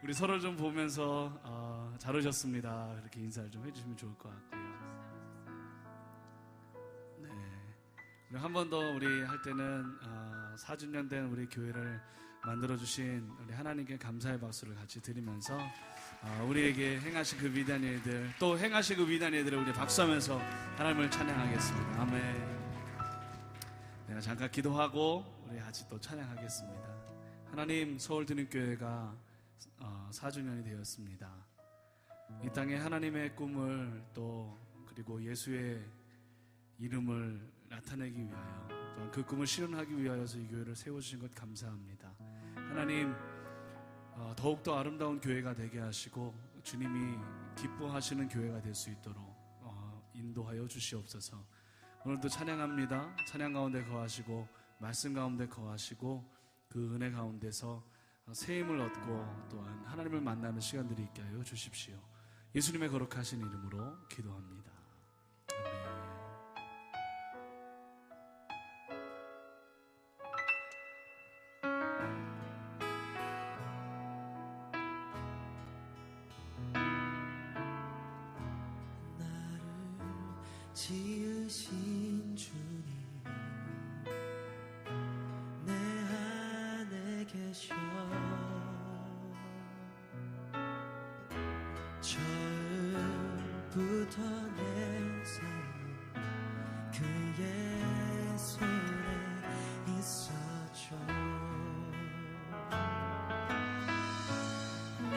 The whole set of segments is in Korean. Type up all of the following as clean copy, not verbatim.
우리 서로 좀 보면서 잘 오셨습니다. 그렇게 인사를 좀 해주시면 좋을 것 같고요. 네, 우리 한 번 더 우리 할 때는 4주년 된 우리 교회를 만들어주신 우리 하나님께 감사의 박수를 같이 드리면서 우리에게 행하신 그 위대한 일들, 또 행하신 그 위대한 일들을 우리 박수하면서 하나님을 찬양하겠습니다. 아멘. 내가 잠깐 기도하고 우리 같이 또 찬양하겠습니다. 하나님, 서울드림교회가 4주년이 되었습니다. 이 땅에 하나님의 꿈을 또 그리고 예수의 이름을 나타내기 위하여 또한 그 꿈을 실현하기 위하여서 이 교회를 세워주신 것 감사합니다. 하나님, 더욱더 아름다운 교회가 되게 하시고 주님이 기뻐하시는 교회가 될 수 있도록 인도하여 주시옵소서. 오늘도 찬양합니다. 찬양 가운데 거하시고 말씀 가운데 거하시고 그 은혜 가운데서 새 힘을 얻고 또한 하나님을 만나는 시간들이 있게 하여 주십시오. 예수님의 거룩하신 이름으로 기도합니다. 지으신 주님, 내 안에 계셔. 처음부터 내 삶은 그의 손에 있었죠. 내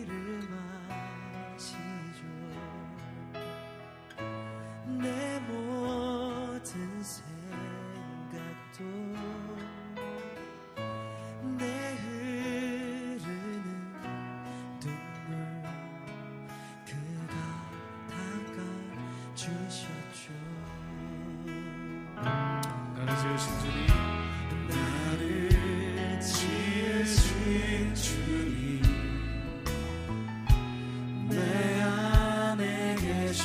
이름 아시죠. 내 모든 생각도 내 흐르는 눈물 그가 닦아주셨죠. 나를 지으신 주님, 나를 지으신 주님, 내 안에 계셔.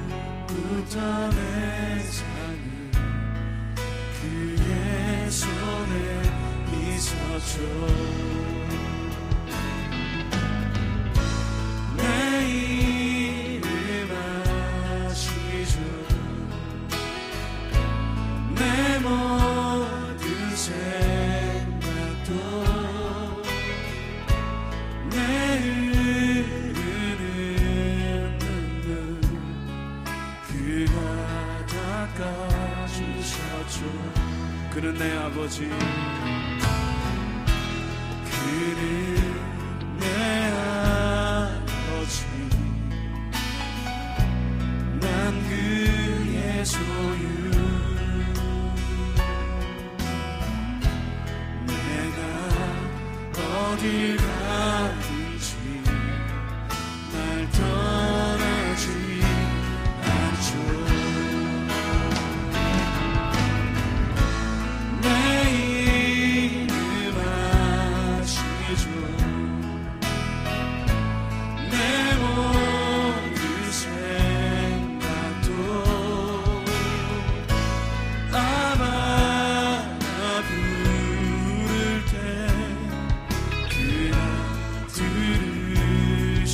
처음부터 내 삶은 그의 손에 있었죠. 내 이름 아시죠. 내 모든 생각도 내 흐르는 눈물 그가 닦아주셨죠. 그는 내 아버지, 그는 내 아버지, 난 그의 소유. 내가 어딜 가든지 날 떠나지 않죠. 내 이름 아시죠. 내 모든 생각도 아마 부를 때 그가 들으시죠.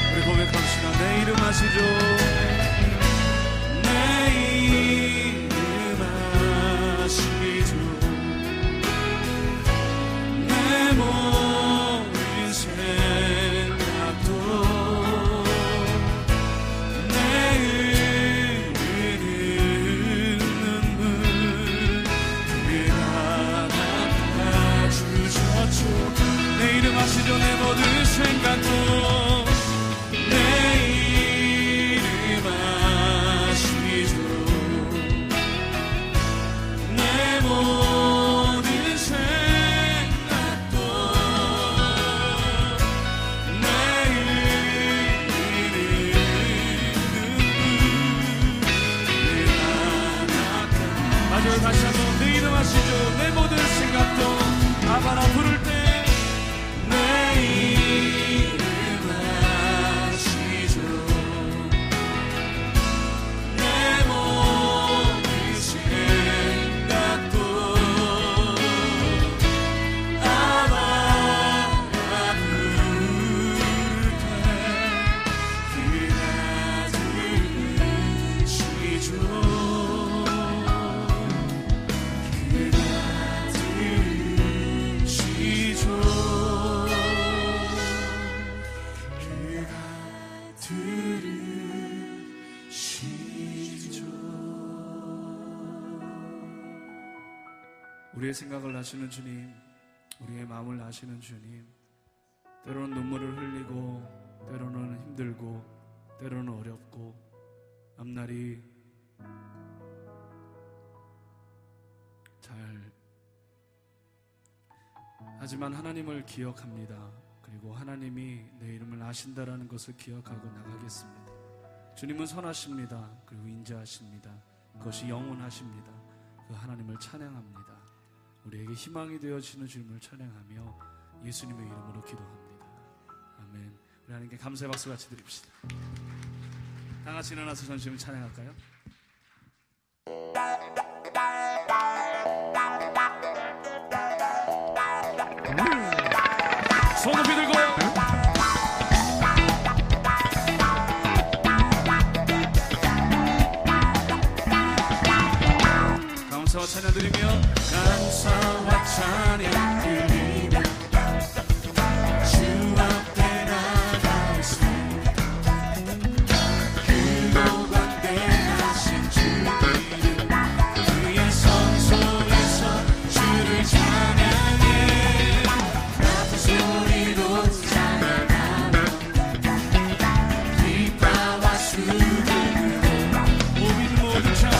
우리 고백합시다. 내 이름 아시죠? 내 이름 아시죠. 내 모든 생각도 내 흐르는 눈물 그가 닦아주셨죠. 내 이름 아시죠? 내 모든 생각도 내 이름 아시죠. 내 모든 생각도 내 이름 아시죠? 내 모든 생각도 아바라 부를 때 내 이름 아시죠. 내 모든 생각도 아바라 부를 때 그가 들으시죠. 그가 들으시죠. 우리의 생각을 아시는 주님, 우리의 마음을 아시는 주님, 때로는 눈물을 흘리고 때로는 힘들고 때로는 어렵고 앞날이 잘 하지만 하나님을 기억합니다. 그리고 하나님이 내 이름을 아신다라는 것을 기억하고 나가겠습니다. 주님은 선하십니다. 그리고 인자하십니다. 그것이 영원하십니다. 그 하나님을 찬양합니다. 우리에게 희망이 되어지는 주님을 찬양하며 예수님의 이름으로 기도합니다. 아멘. 우리 하나님께 감사의 박수 같이 드립시다. 다 같이 일어나서 전심을 찬양할까요? 손 높이 들고 감사와 찬양 드리며 감사와 찬양 드리며 주 앞에 나가오세. 크고 광대하신 주 이름 그의 성소에서 주를 찬양해. 높은 소리로 찬양하며 기뻐와 수금으로 모든 찬양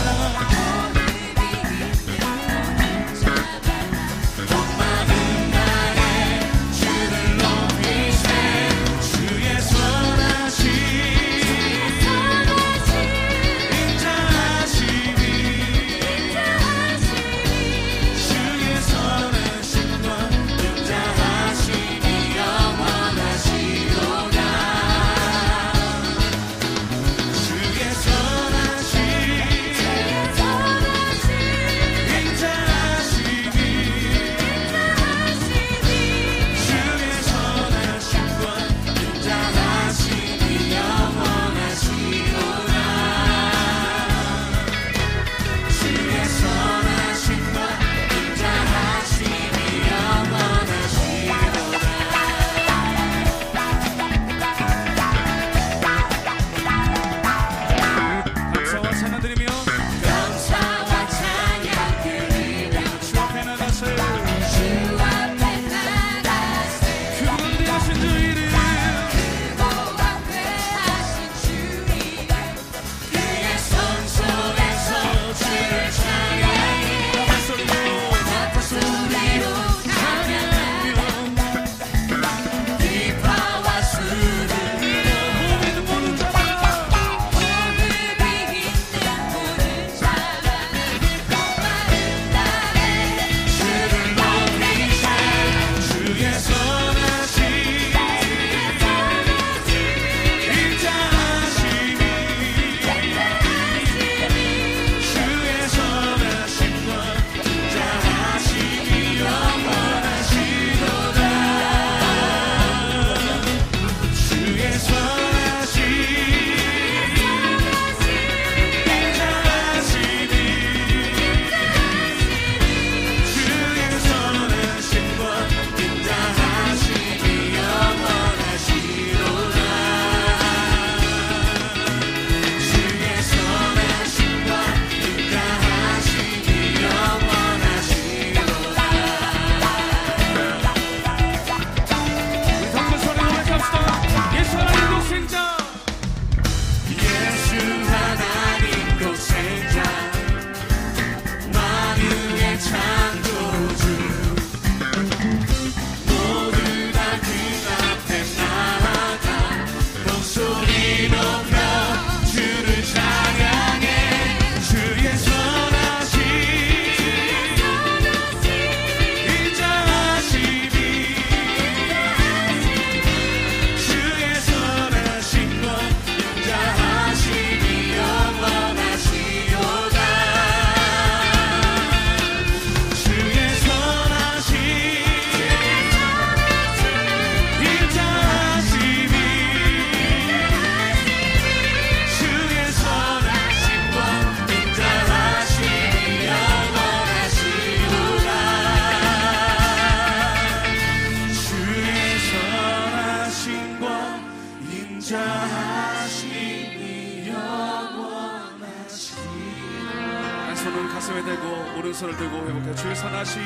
손을 들고 회복해. 주의 선하심,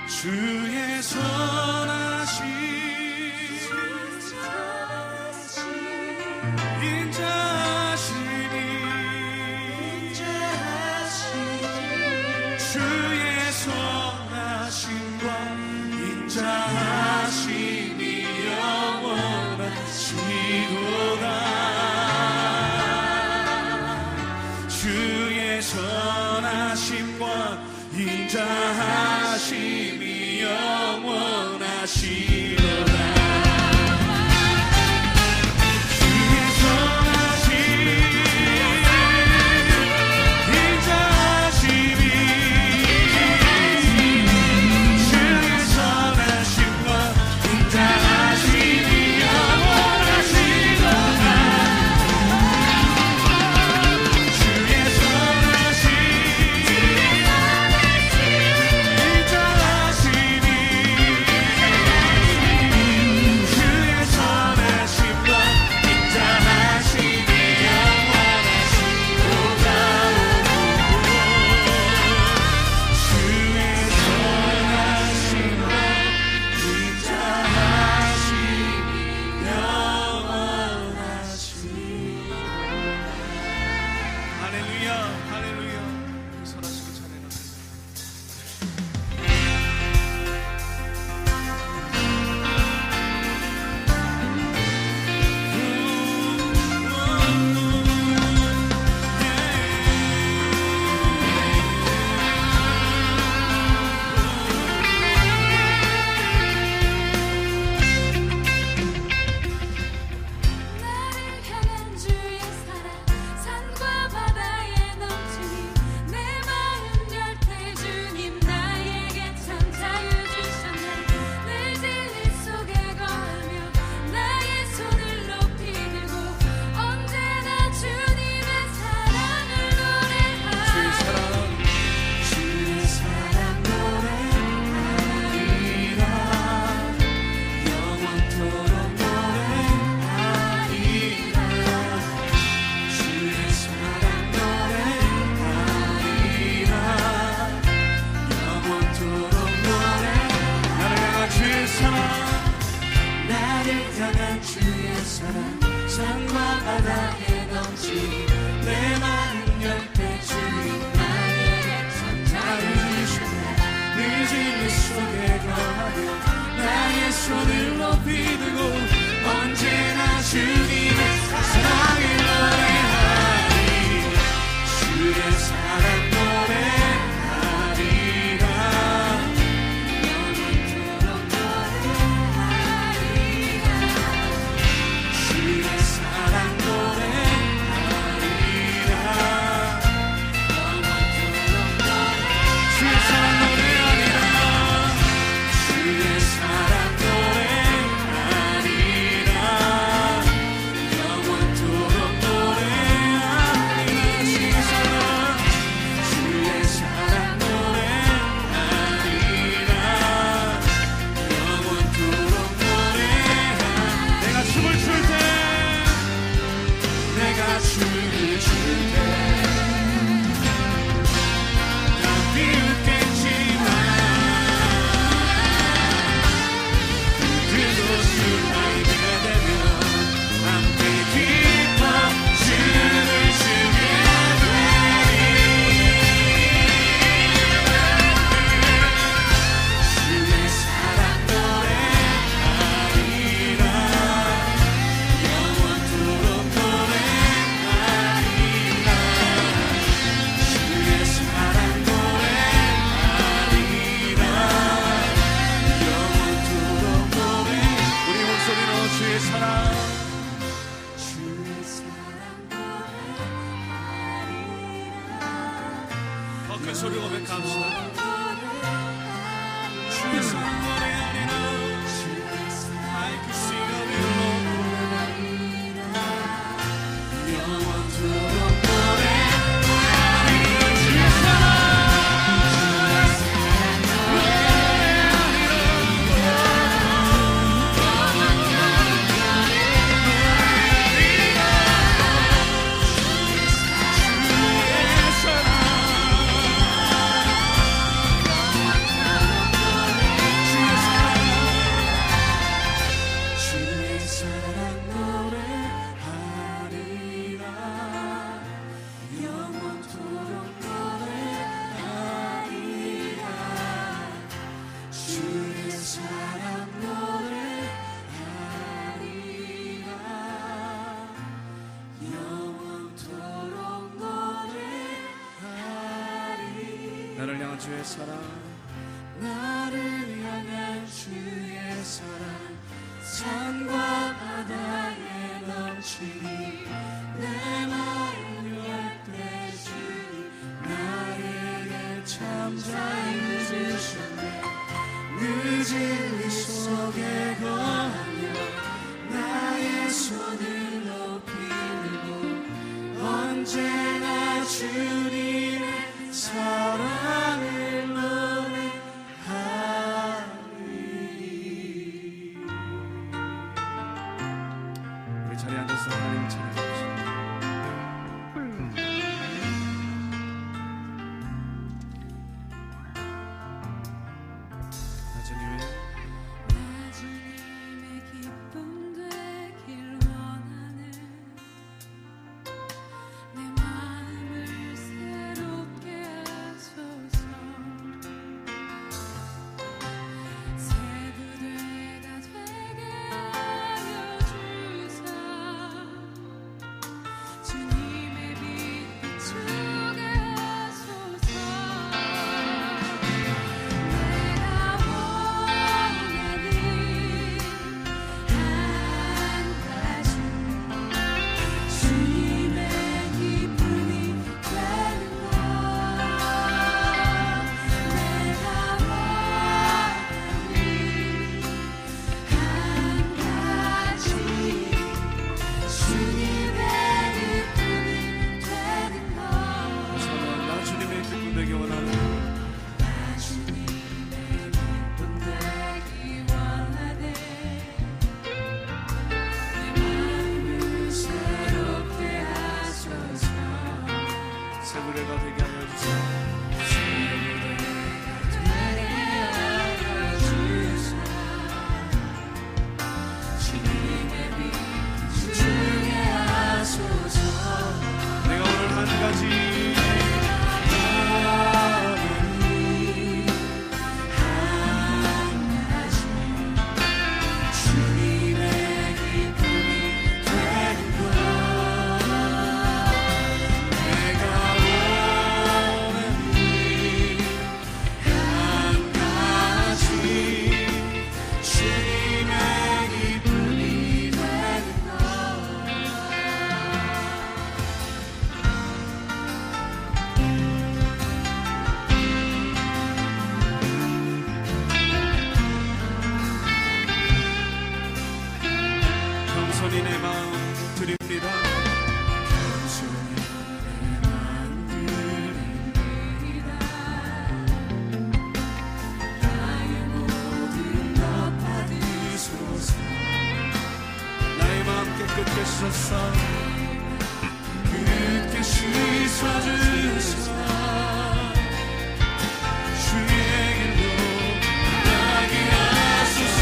주의 선하심 인자하시니, 주의 선하심과 인자하심이 영원하시도다. 주의 선하심과 인자하심이 영원하시도다. 산과 바다에 넘치니 내 마음 옆에 주님 나에게 천사를 주시네. 늦은 이 속에 거하며 나의 손을 높이 들고 언제나 주님의 사랑을 노래하리. 주의 사랑 노래하리라. 영원토록 노래하리라. 주의 사랑 노래하리라. 영원토록 노래하리라. 주의 사랑 노래하리라. 주의 사랑 노래하리라. 영원토록 노래하리라. 주의 사랑 나를 향한 주의 사랑 산과 바다에 넘치니 내 마음 열때 주님 나에게 참 잘 늦으셨네. 그 진리 속에 거하며 나의 손을 높이 들고 언제나 주님의 사랑을 노래하리. 우리 자리에 앉아서 하나님을 찬양합시다. 주님의 기쁨 되길 원하네. 내 마음을 새롭게 하소서. 새 부대가 되게 하여 주사 주님의 빛 비추게 하소서. 겸손히 내 마음 드립니다. 겸손히 내 마음 드립니다. 나의 모든 것 받으소서. 나의 마음 깨끗게 씻어서 그릇게 씻어주소서. 주의 길로 나게 하소서.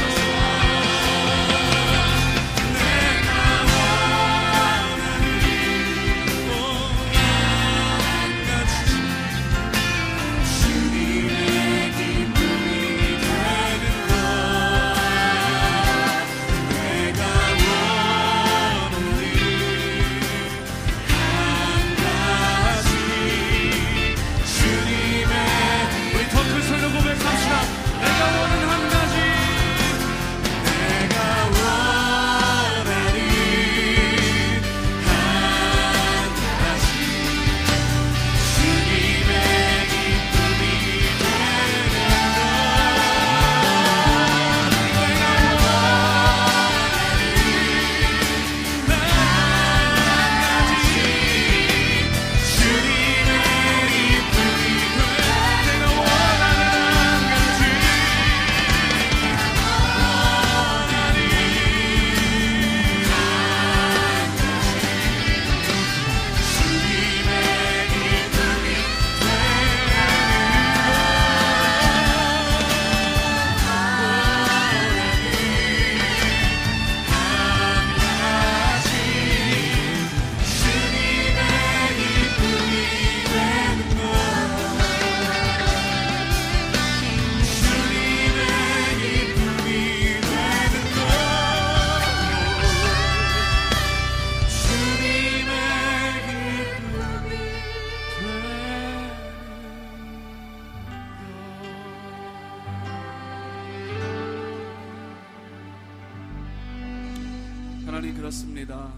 소원이 그렇습니다.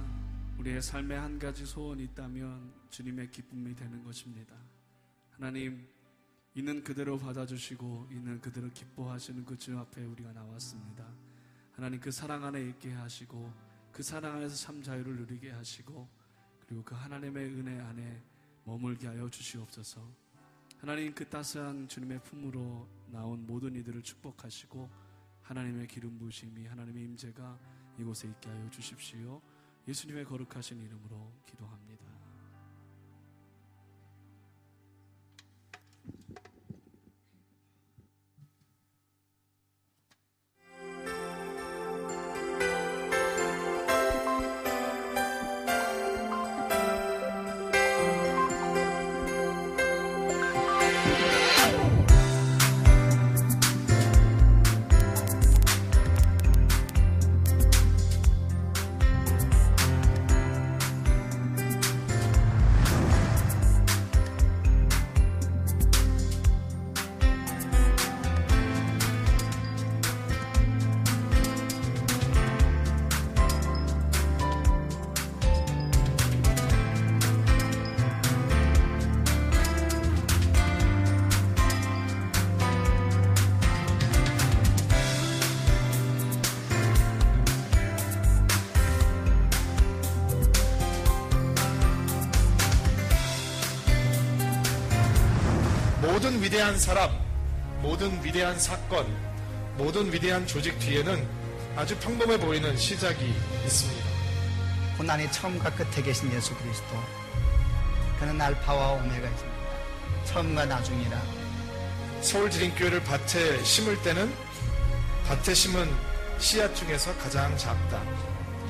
우리의 삶에 한 가지 소원이 있다면 주님의 기쁨이 되는 것입니다. 하나님, 있는 그대로 받아주시고 있는 그대로 기뻐하시는 그 주 앞에 우리가 나왔습니다. 하나님, 그 사랑 안에 있게 하시고 그 사랑 안에서 참 자유를 누리게 하시고 그리고 그 하나님의 은혜 안에 머물게 하여 주시옵소서. 하나님, 그 따스한 주님의 품으로 나온 모든 이들을 축복하시고 하나님의 기름 부으심이, 하나님의 임재가 이곳에 있게 하여 주십시오. 예수님의 거룩하신 이름으로 기도합니다. 모든 위대한 사람, 모든 위대한 사건, 모든 위대한 조직 뒤에는 아주 평범해 보이는 시작이 있습니다. 고난의 처음과 끝에 계신 예수 그리스도, 그는 알파와 오메가이십니다. 처음과 나중이라. 서울지림교회를 밭에 심을 때는 밭에 심은 씨앗 중에서 가장 작다.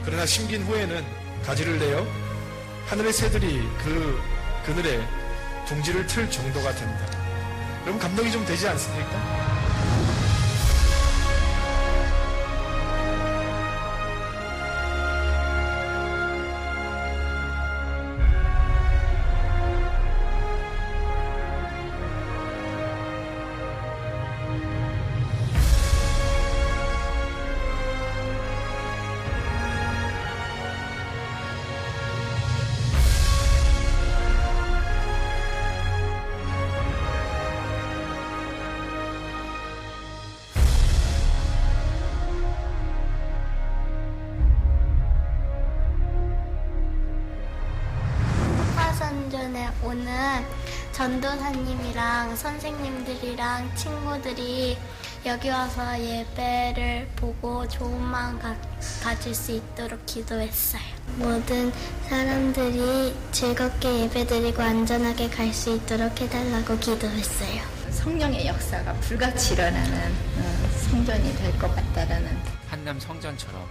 그러나 심긴 후에는 가지를 내어 하늘의 새들이 그 그늘에 둥지를 틀 정도가 된다. 여러분, 감동이 좀 되지 않습니까? 화산전에 오는 전도사님이랑 선생님들이랑 친구들이 여기 와서 예배를 보고 좋은 마음 가질 수 있도록 기도했어요. 모든 사람들이 즐겁게 예배드리고 안전하게 갈 수 있도록 해달라고 기도했어요. 성령의 역사가 불같이 일어나는 성전이 될 것 같다라는 한남 성전처럼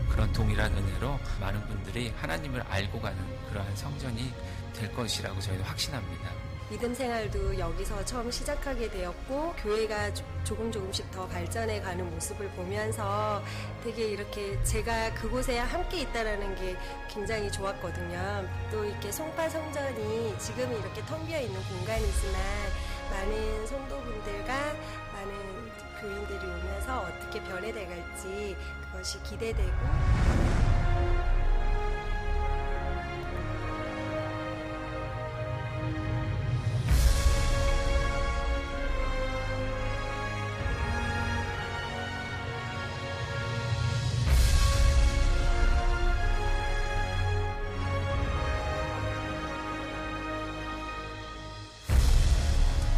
그런 동일한 은혜로 많은 분들이 하나님을 알고 가는 그러한 성전이 될 것이라고 저희는 확신합니다. 믿음 생활도 여기서 처음 시작하게 되었고, 교회가 조금씩 더 발전해 가는 모습을 보면서 되게 이렇게 제가 그곳에 함께 있다라는 게 굉장히 좋았거든요. 또 이렇게 송파 성전이 지금 이렇게 텅 비어 있는 공간이지만 많은 성도분들과 많은 교인들이 오면서 어떻게 변해돼 갈지 그것이 기대되고,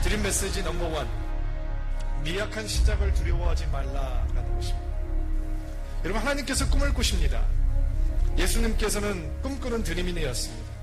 드림 메시지 넘버원, 미약한 시작을 두려워하지 말라라는 것입니다. 여러분, 하나님께서 꿈을 꾸십니다. 예수님께서는 꿈꾸는 드림인이었습니다.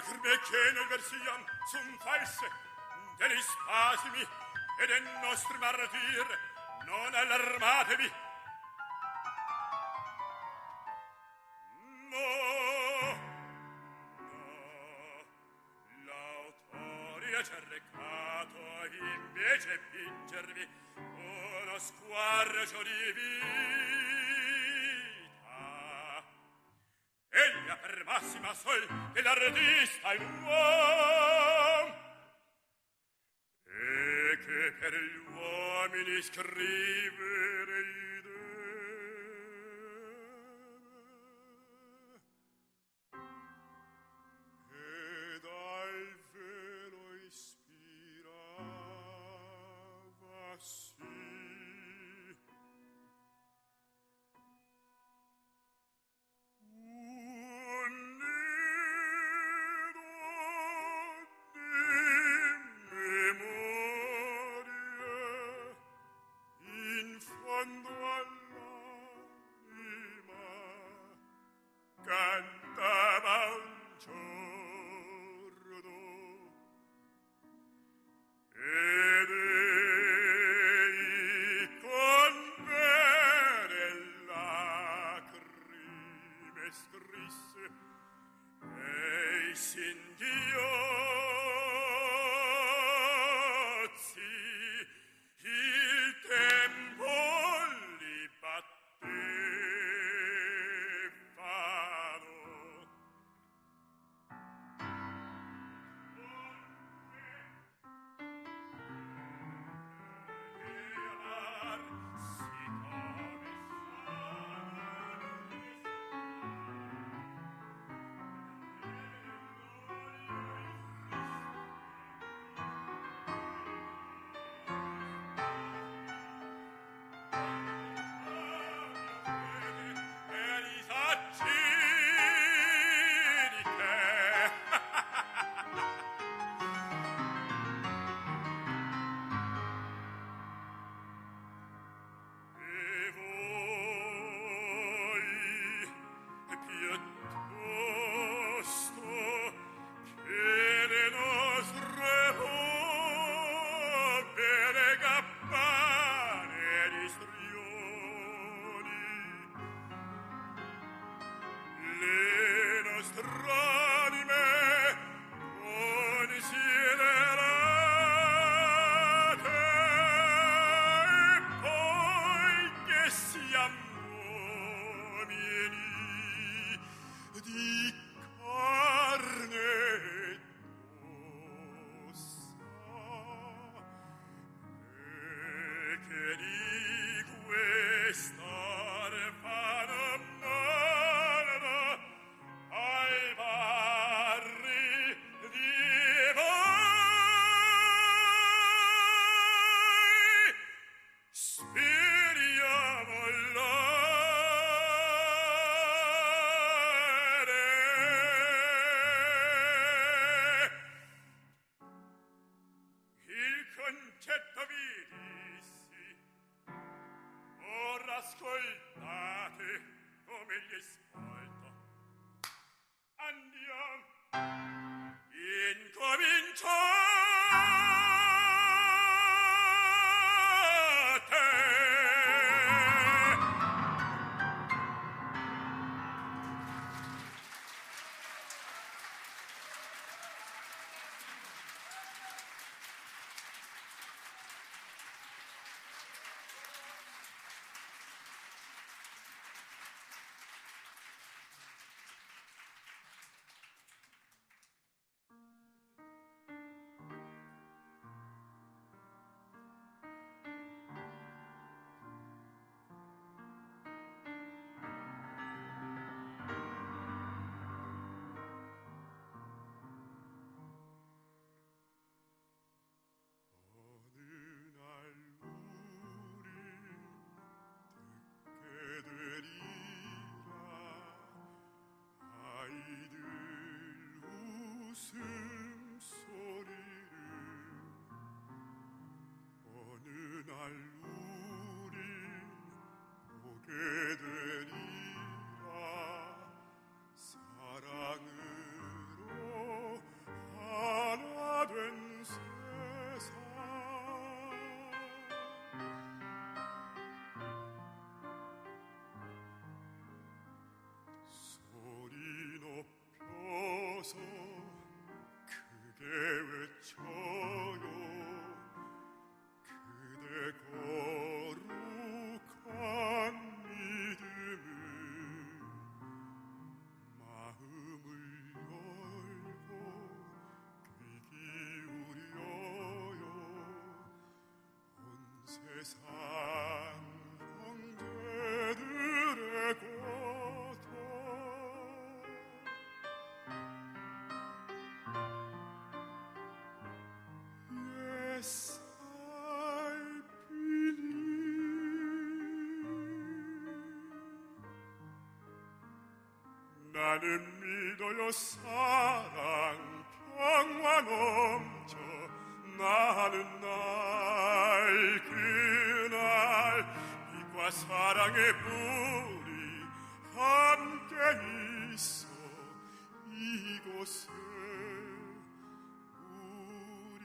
lacrime che nel versiam son false, degli spasimi e del nostro martir, non allarmatevi. No, l'autore ci ha recato invece pingervi uno squarcio di vita. Egli per massima sol dell'artista l'uomo, e che per gli uomini scrivere idee. E dal velo ispirava sì. Un nido di memorie in fondo all'anima cantava un giorno ed ei con vere lacrime scrisse ei singhiozzi il tempo li battevano. E amar si come e voi piuttosto che le nostre opere gabbane di strioni, le nostre anime considerate e poi che siamo uomini di carne ed ossa e che di questa fanno ai barri di voi speriamo il concetto vi dissi, ora ascoltate come gli ascolto. Andiamo, 사랑으로 나는 믿어요 사랑 평화 넘쳐 나는 날 그날 빛과 사랑의 불이 함께 있어 이곳에 우리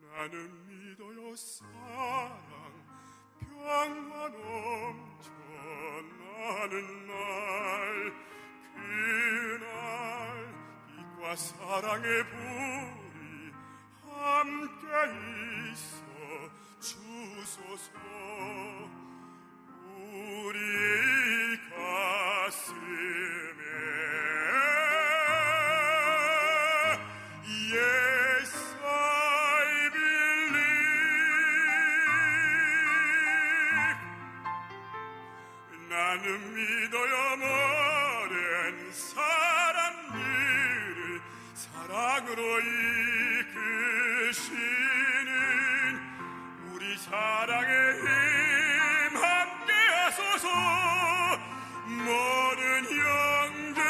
나는 믿어요 사랑 평화 넘쳐 나는 날 그날 빛과 사랑의 불이 함께 있어 주소서 우리 가슴에 Yes, I believe. 나는 믿어요 모든 사람들을 사랑으로 이끄시는 우리 사랑의 힘 함께 하소서 모든 형제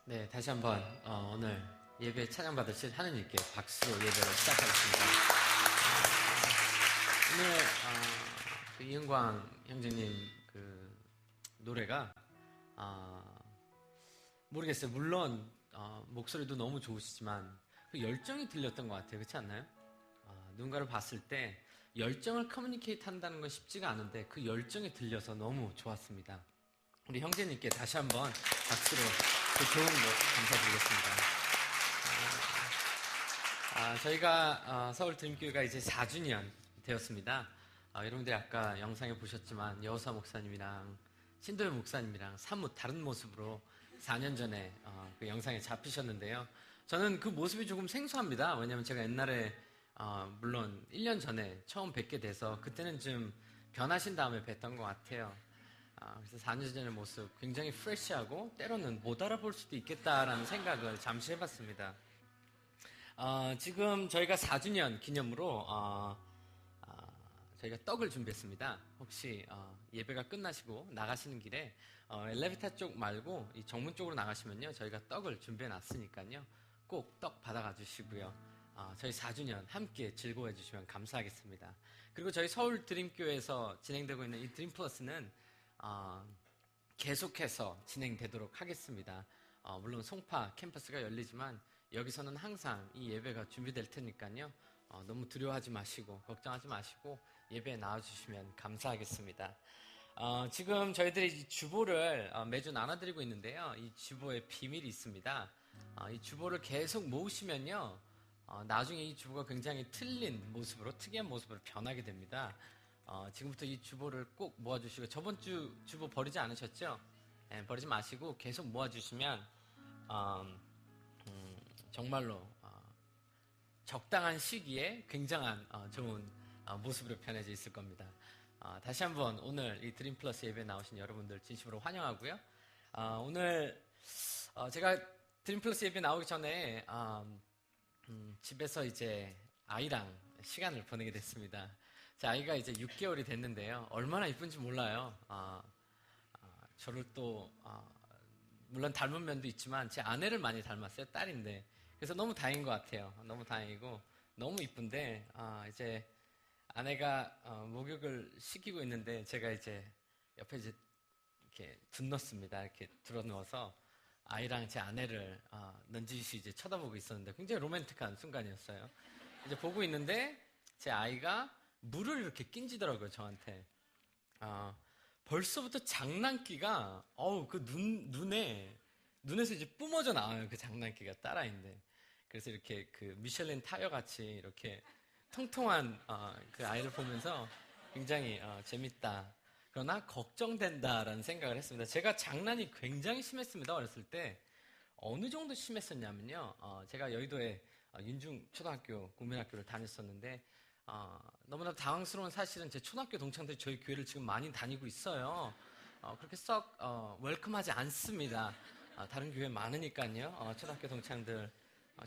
네, 다시 한번 오늘 예배 찬양 받으실 하느님께 박수로 예배를 시작하겠습니다. 오늘 그 이은광 형제님 그 노래가 모르겠어요. 물론 목소리도 너무 좋으시지만 그 열정이 들렸던 것 같아요. 그렇지 않나요? 누군가를 봤을 때 열정을 커뮤니케이트 한다는 건 쉽지가 않은데 그 열정이 들려서 너무 좋았습니다. 우리 형제님께 다시 한번 박수로 그 좋은 것 감사드리겠습니다. 저희가 서울 드림교회가 이제 4주년 되었습니다. 여러분들이 아까 영상에 보셨지만 여호사 목사님이랑 신도현 목사님이랑 사뭇 다른 모습으로 4년 전에 그 영상에 잡히셨는데요. 저는 그 모습이 조금 생소합니다. 왜냐하면 제가 옛날에 물론 1년 전에 처음 뵙게 돼서 그때는 좀 변하신 다음에 뵀던 것 같아요. 그래서 4년 전의 모습 굉장히 프레시하고 때로는 못 알아볼 수도 있겠다라는 생각을 잠시 해봤습니다. 지금 저희가 4주년 기념으로 저희가 떡을 준비했습니다. 혹시 예배가 끝나시고 나가시는 길에 엘리베이터 쪽 말고 이 정문 쪽으로 나가시면요. 저희가 떡을 준비해 놨으니까요. 꼭 떡 받아가 주시고요. 저희 4주년 함께 즐거워해 주시면 감사하겠습니다. 그리고 저희 서울 드림교회에서 진행되고 있는 이 드림플러스는 계속해서 진행되도록 하겠습니다. 물론 송파 캠퍼스가 열리지만 여기서는 항상 이 예배가 준비될 테니까요. 너무 두려워하지 마시고 걱정하지 마시고 예배에 나와주시면 감사하겠습니다. 지금 저희들이 이 주보를 매주 나눠드리고 있는데요. 이 주보에 비밀이 있습니다. 이 주보를 계속 모으시면요. 나중에 이 주보가 굉장히 틀린 모습으로, 특이한 모습으로 변하게 됩니다. 지금부터 이 주보를 꼭 모아주시고, 저번 주 주보 버리지 않으셨죠? 네, 버리지 마시고 계속 모아주시면 정말로 적당한 시기에 굉장한 좋은 모습으로 변해져 있을 겁니다. 다시 한번 오늘 이 드림플러스 예배에 나오신 여러분들 진심으로 환영하고요. 오늘 제가 드림플러스 예배 나오기 전에 집에서 이제 아이랑 시간을 보내게 됐습니다. 제 아이가 이제 6개월이 됐는데요. 얼마나 이쁜지 몰라요. 저를 또 물론 닮은 면도 있지만 제 아내를 많이 닮았어요. 딸인데. 그래서 너무 다행인 것 같아요. 너무 다행이고 너무 이쁜데 이제 아내가 목욕을 시키고 있는데 제가 이제 옆에 이제 이렇게 둔넣습니다. 이렇게 들어누워서 아이랑 제 아내를 넌지시 이제 쳐다보고 있었는데 굉장히 로맨틱한 순간이었어요. 이제 보고 있는데 제 아이가 물을 이렇게 낀지더라고요, 저한테. 벌써부터 장난기가 그 눈에서 이제 뿜어져 나와요, 그 장난기가 딸아이인데. 그래서 이렇게 그 미슐린 타이어 같이 이렇게 통통한 그 아이를 보면서 굉장히 재밌다. 그러나 걱정된다라는 생각을 했습니다. 제가 장난이 굉장히 심했습니다. 어렸을 때. 어느 정도 심했었냐면요. 제가 여의도에 윤중 초등학교, 국민학교를 다녔었는데 너무나 당황스러운 사실은 제 초등학교 동창들이 저희 교회를 지금 많이 다니고 있어요. 그렇게 썩 웰컴하지 않습니다. 다른 교회 많으니까요. 초등학교 동창들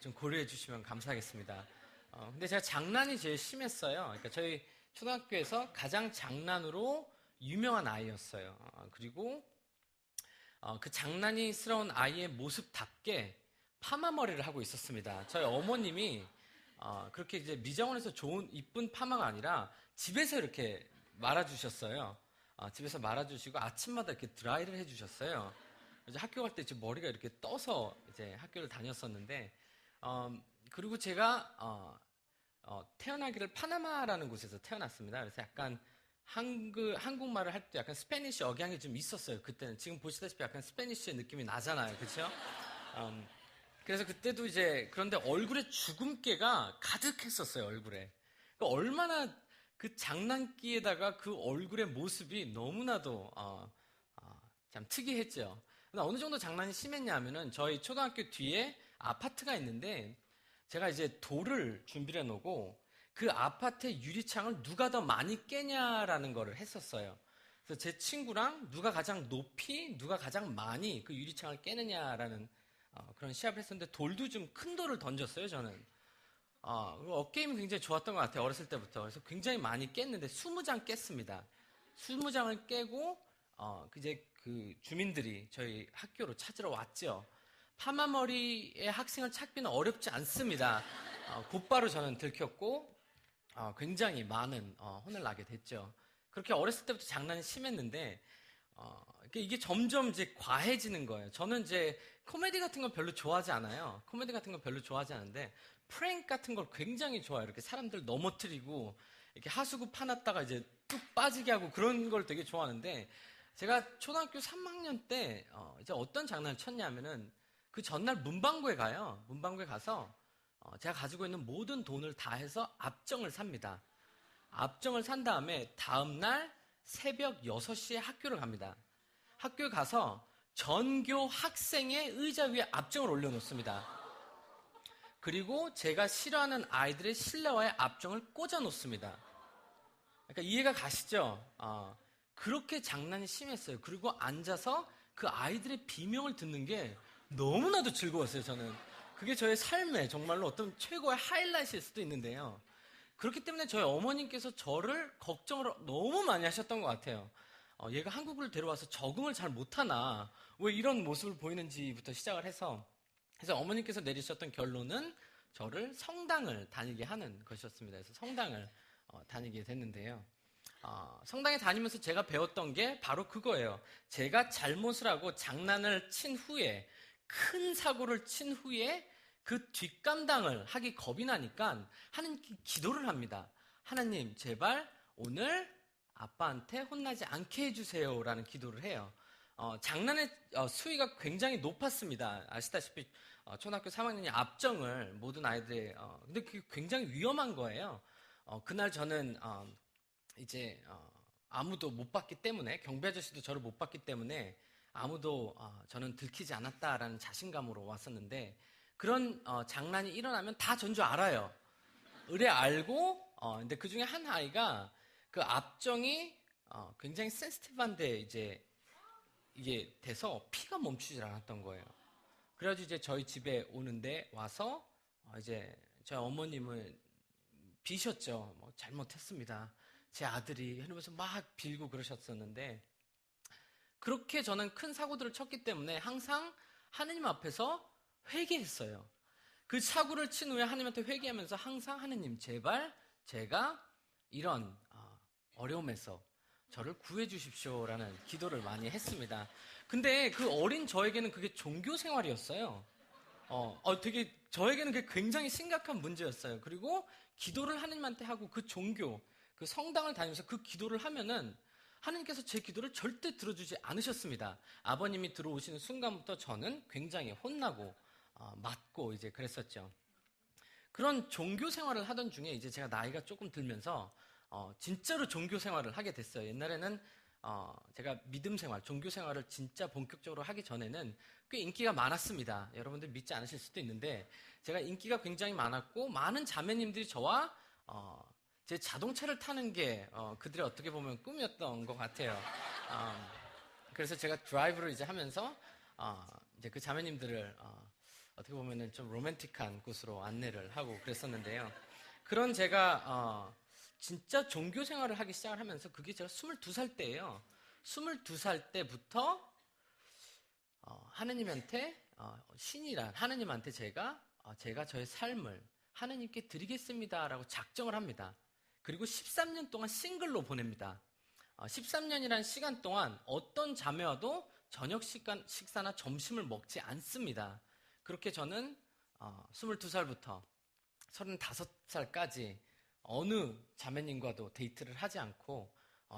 좀 고려해 주시면 감사하겠습니다. 근데 제가 장난이 제일 심했어요. 그러니까 저희 초등학교에서 가장 장난으로 유명한 아이였어요. 그리고 그 장난이스러운 아이의 모습답게 파마머리를 하고 있었습니다. 저희 어머님이 그렇게 이제 미장원에서 좋은 이쁜 파마가 아니라 집에서 이렇게 말아주셨어요. 집에서 말아주시고 아침마다 이렇게 드라이를 해주셨어요. 이제 학교 갈 때 이제 머리가 이렇게 떠서 이제 학교를 다녔었는데 그리고 제가 태어나기를 파나마라는 곳에서 태어났습니다. 그래서 약간 한국말을 할 때 약간 스페니쉬 억양이 좀 있었어요. 그때는 지금 보시다시피 약간 스페니쉬의 느낌이 나잖아요, 그렇죠? 그래서 그때도 이제 그런데 얼굴에 주근깨가 가득했었어요, 얼굴에. 그러니까 얼마나 그 장난기에다가 그 얼굴의 모습이 너무나도 참 특이했죠. 어느 정도 장난이 심했냐면은 저희 초등학교 뒤에 아파트가 있는데 제가 이제 돌을 준비해 놓고 그 아파트의 유리창을 누가 더 많이 깨냐라는 거를 했었어요. 그래서 제 친구랑 누가 가장 높이, 누가 가장 많이 그 유리창을 깨느냐라는 그런 시합을 했었는데 돌도 좀 큰 돌을 던졌어요, 저는. 어게임이 굉장히 좋았던 것 같아요, 어렸을 때부터. 그래서 굉장히 많이 깼는데 20장 깼습니다. 20장을 깨고 이제 그 주민들이 저희 학교로 찾으러 왔죠. 파마머리의 학생을 찾기는 어렵지 않습니다. 곧바로 저는 들켰고 굉장히 많은 혼을 나게 됐죠. 그렇게 어렸을 때부터 장난이 심했는데 이게 점점 이제 과해지는 거예요. 저는 이제 코미디 같은 건 별로 좋아하지 않아요. 코미디 같은 건 별로 좋아하지 않은데 프랭크 같은 걸 굉장히 좋아해요. 이렇게 사람들 넘어뜨리고 이렇게 하수구 파놨다가 이제 뚝 빠지게 하고 그런 걸 되게 좋아하는데 제가 초등학교 3학년 때 이제 어떤 장난을 쳤냐면은 그 전날 문방구에 가요. 문방구에 가서 제가 가지고 있는 모든 돈을 다 해서 압정을 삽니다. 압정을 산 다음에 다음날 새벽 6시에 학교를 갑니다. 학교에 가서 전교 학생의 의자 위에 압정을 올려놓습니다. 그리고 제가 싫어하는 아이들의 실내화에 압정을 꽂아놓습니다. 그러니까 이해가 가시죠? 그렇게 장난이 심했어요. 그리고 앉아서 그 아이들의 비명을 듣는 게 너무나도 즐거웠어요, 저는. 그게 저의 삶의 정말로 어떤 최고의 하이라이트일 수도 있는데요. 그렇기 때문에 저희 어머님께서 저를 걱정을 너무 많이 하셨던 것 같아요. 얘가 한국을 데려와서 적응을 잘 못하나, 왜 이런 모습을 보이는지부터 시작을 해서, 그래서 어머님께서 내리셨던 결론은 저를 성당을 다니게 하는 것이었습니다. 그래서 성당을 다니게 됐는데요. 성당에 다니면서 제가 배웠던 게 바로 그거예요. 제가 잘못을 하고 장난을 친 후에, 큰 사고를 친 후에 그 뒷감당을 하기 겁이 나니까 하나님께 기도를 합니다. 하나님, 제발 오늘 아빠한테 혼나지 않게 해주세요 라는 기도를 해요. 장난의 수위가 굉장히 높았습니다. 아시다시피 초등학교 3학년이 압정을 모든 아이들의 근데 그게 굉장히 위험한 거예요. 그날 저는 이제 아무도 못 봤기 때문에, 경비 아저씨도 저를 못 봤기 때문에 아무도 저는 들키지 않았다라는 자신감으로 왔었는데, 그런 장난이 일어나면 다 전 줄 알아요. 의뢰 알고, 근데 그 중에 한 아이가 그 압정이 굉장히 센시티브한데 이제 이게 돼서 피가 멈추질 않았던 거예요. 그래가지고 이제 저희 집에 오는데 와서 이제 저희 어머님을 비셨죠. 뭐 잘못했습니다. 제 아들이 이러면서 막 빌고 그러셨었는데, 그렇게 저는 큰 사고들을 쳤기 때문에 항상 하느님 앞에서 회개했어요. 그 사고를 친 후에 하나님한테 회개하면서 항상 하느님, 제발 제가 이런 어려움에서 저를 구해 주십시오라는 기도를 많이 했습니다. 근데 그 어린 저에게는 그게 종교 생활이었어요. 되게 저에게는 그게 굉장히 심각한 문제였어요. 그리고 기도를 하나님한테 하고 그 종교, 그 성당을 다니면서 그 기도를 하면은 하나님께서 제 기도를 절대 들어주지 않으셨습니다. 아버님이 들어오시는 순간부터 저는 굉장히 혼나고 맞고 이제 그랬었죠. 그런 종교 생활을 하던 중에 이제 제가 나이가 조금 들면서 진짜로 종교 생활을 하게 됐어요. 옛날에는 제가 믿음 생활, 종교 생활을 진짜 본격적으로 하기 전에는 꽤 인기가 많았습니다. 여러분들 믿지 않으실 수도 있는데, 제가 인기가 굉장히 많았고 많은 자매님들이 저와 제 자동차를 타는 게 그들의 어떻게 보면 꿈이었던 것 같아요. 그래서 제가 드라이브를 이제 하면서 이제 그 자매님들을 어떻게 보면은 좀 로맨틱한 곳으로 안내를 하고 그랬었는데요. 그런 제가 진짜 종교 생활을 하기 시작을 하면서, 그게 제가 22살 때예요. 22살 때부터 하느님한테 신이란 하느님한테 제가 저의 삶을 하느님께 드리겠습니다라고 작정을 합니다. 그리고 13년 동안 싱글로 보냅니다. 13년이라는 시간 동안 어떤 자매와도 저녁 식사나 점심을 먹지 않습니다. 그렇게 저는 22살부터 35살까지 어느 자매님과도 데이트를 하지 않고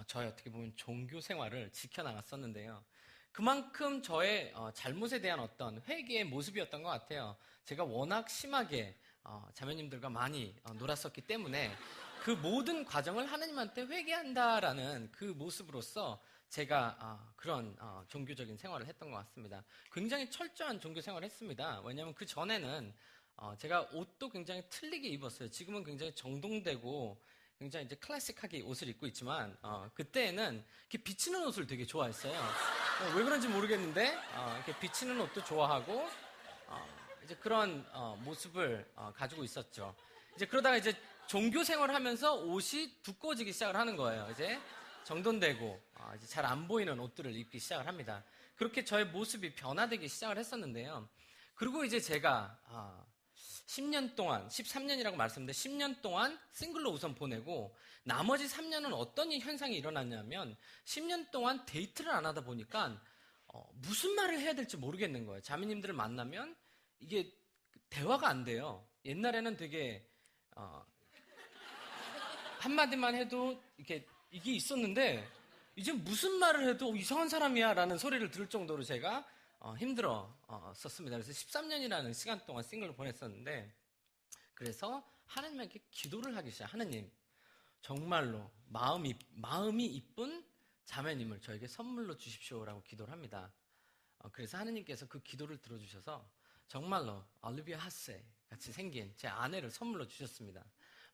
저의 어떻게 보면 종교 생활을 지켜나갔었는데요. 그만큼 저의 잘못에 대한 어떤 회개의 모습이었던 것 같아요. 제가 워낙 심하게 자매님들과 많이 놀았었기 때문에 그 모든 과정을 하나님한테 회개한다라는 그 모습으로서 제가 그런 종교적인 생활을 했던 것 같습니다. 굉장히 철저한 종교 생활을 했습니다. 왜냐하면 그 전에는 제가 옷도 굉장히 틀리게 입었어요. 지금은 굉장히 정돈되고 굉장히 이제 클래식하게 옷을 입고 있지만 그때는 이렇게 비치는 옷을 되게 좋아했어요. 왜 그런지 모르겠는데 이렇게 비치는 옷도 좋아하고 이제 그런 모습을 가지고 있었죠. 이제 그러다가 이제 종교 생활을 하면서 옷이 두꺼워지기 시작을 하는 거예요. 이제 정돈되고 이제 잘 안 보이는 옷들을 입기 시작을 합니다. 그렇게 저의 모습이 변화되기 시작을 했었는데요. 그리고 이제 제가 10년 동안, 13년이라고 말씀드렸는데 10년 동안 싱글로 우선 보내고 나머지 3년은 어떤 현상이 일어났냐면 10년 동안 데이트를 안 하다 보니까 무슨 말을 해야 될지 모르겠는 거예요. 자매님들을 만나면 이게 대화가 안 돼요. 옛날에는 되게 한마디만 해도 이게 있었는데 이제 무슨 말을 해도 이상한 사람이야 라는 소리를 들을 정도로 제가 힘들었었습니다. 그래서 13년이라는 시간 동안 싱글로 보냈었는데, 그래서 하나님에게 기도를 하기 시작. 하나님, 정말로 마음이 이쁜 자매님을 저에게 선물로 주십시오라고 기도를 합니다. 그래서 하나님께서 그 기도를 들어주셔서 정말로 올리비아 하세 같이 생긴 제 아내를 선물로 주셨습니다.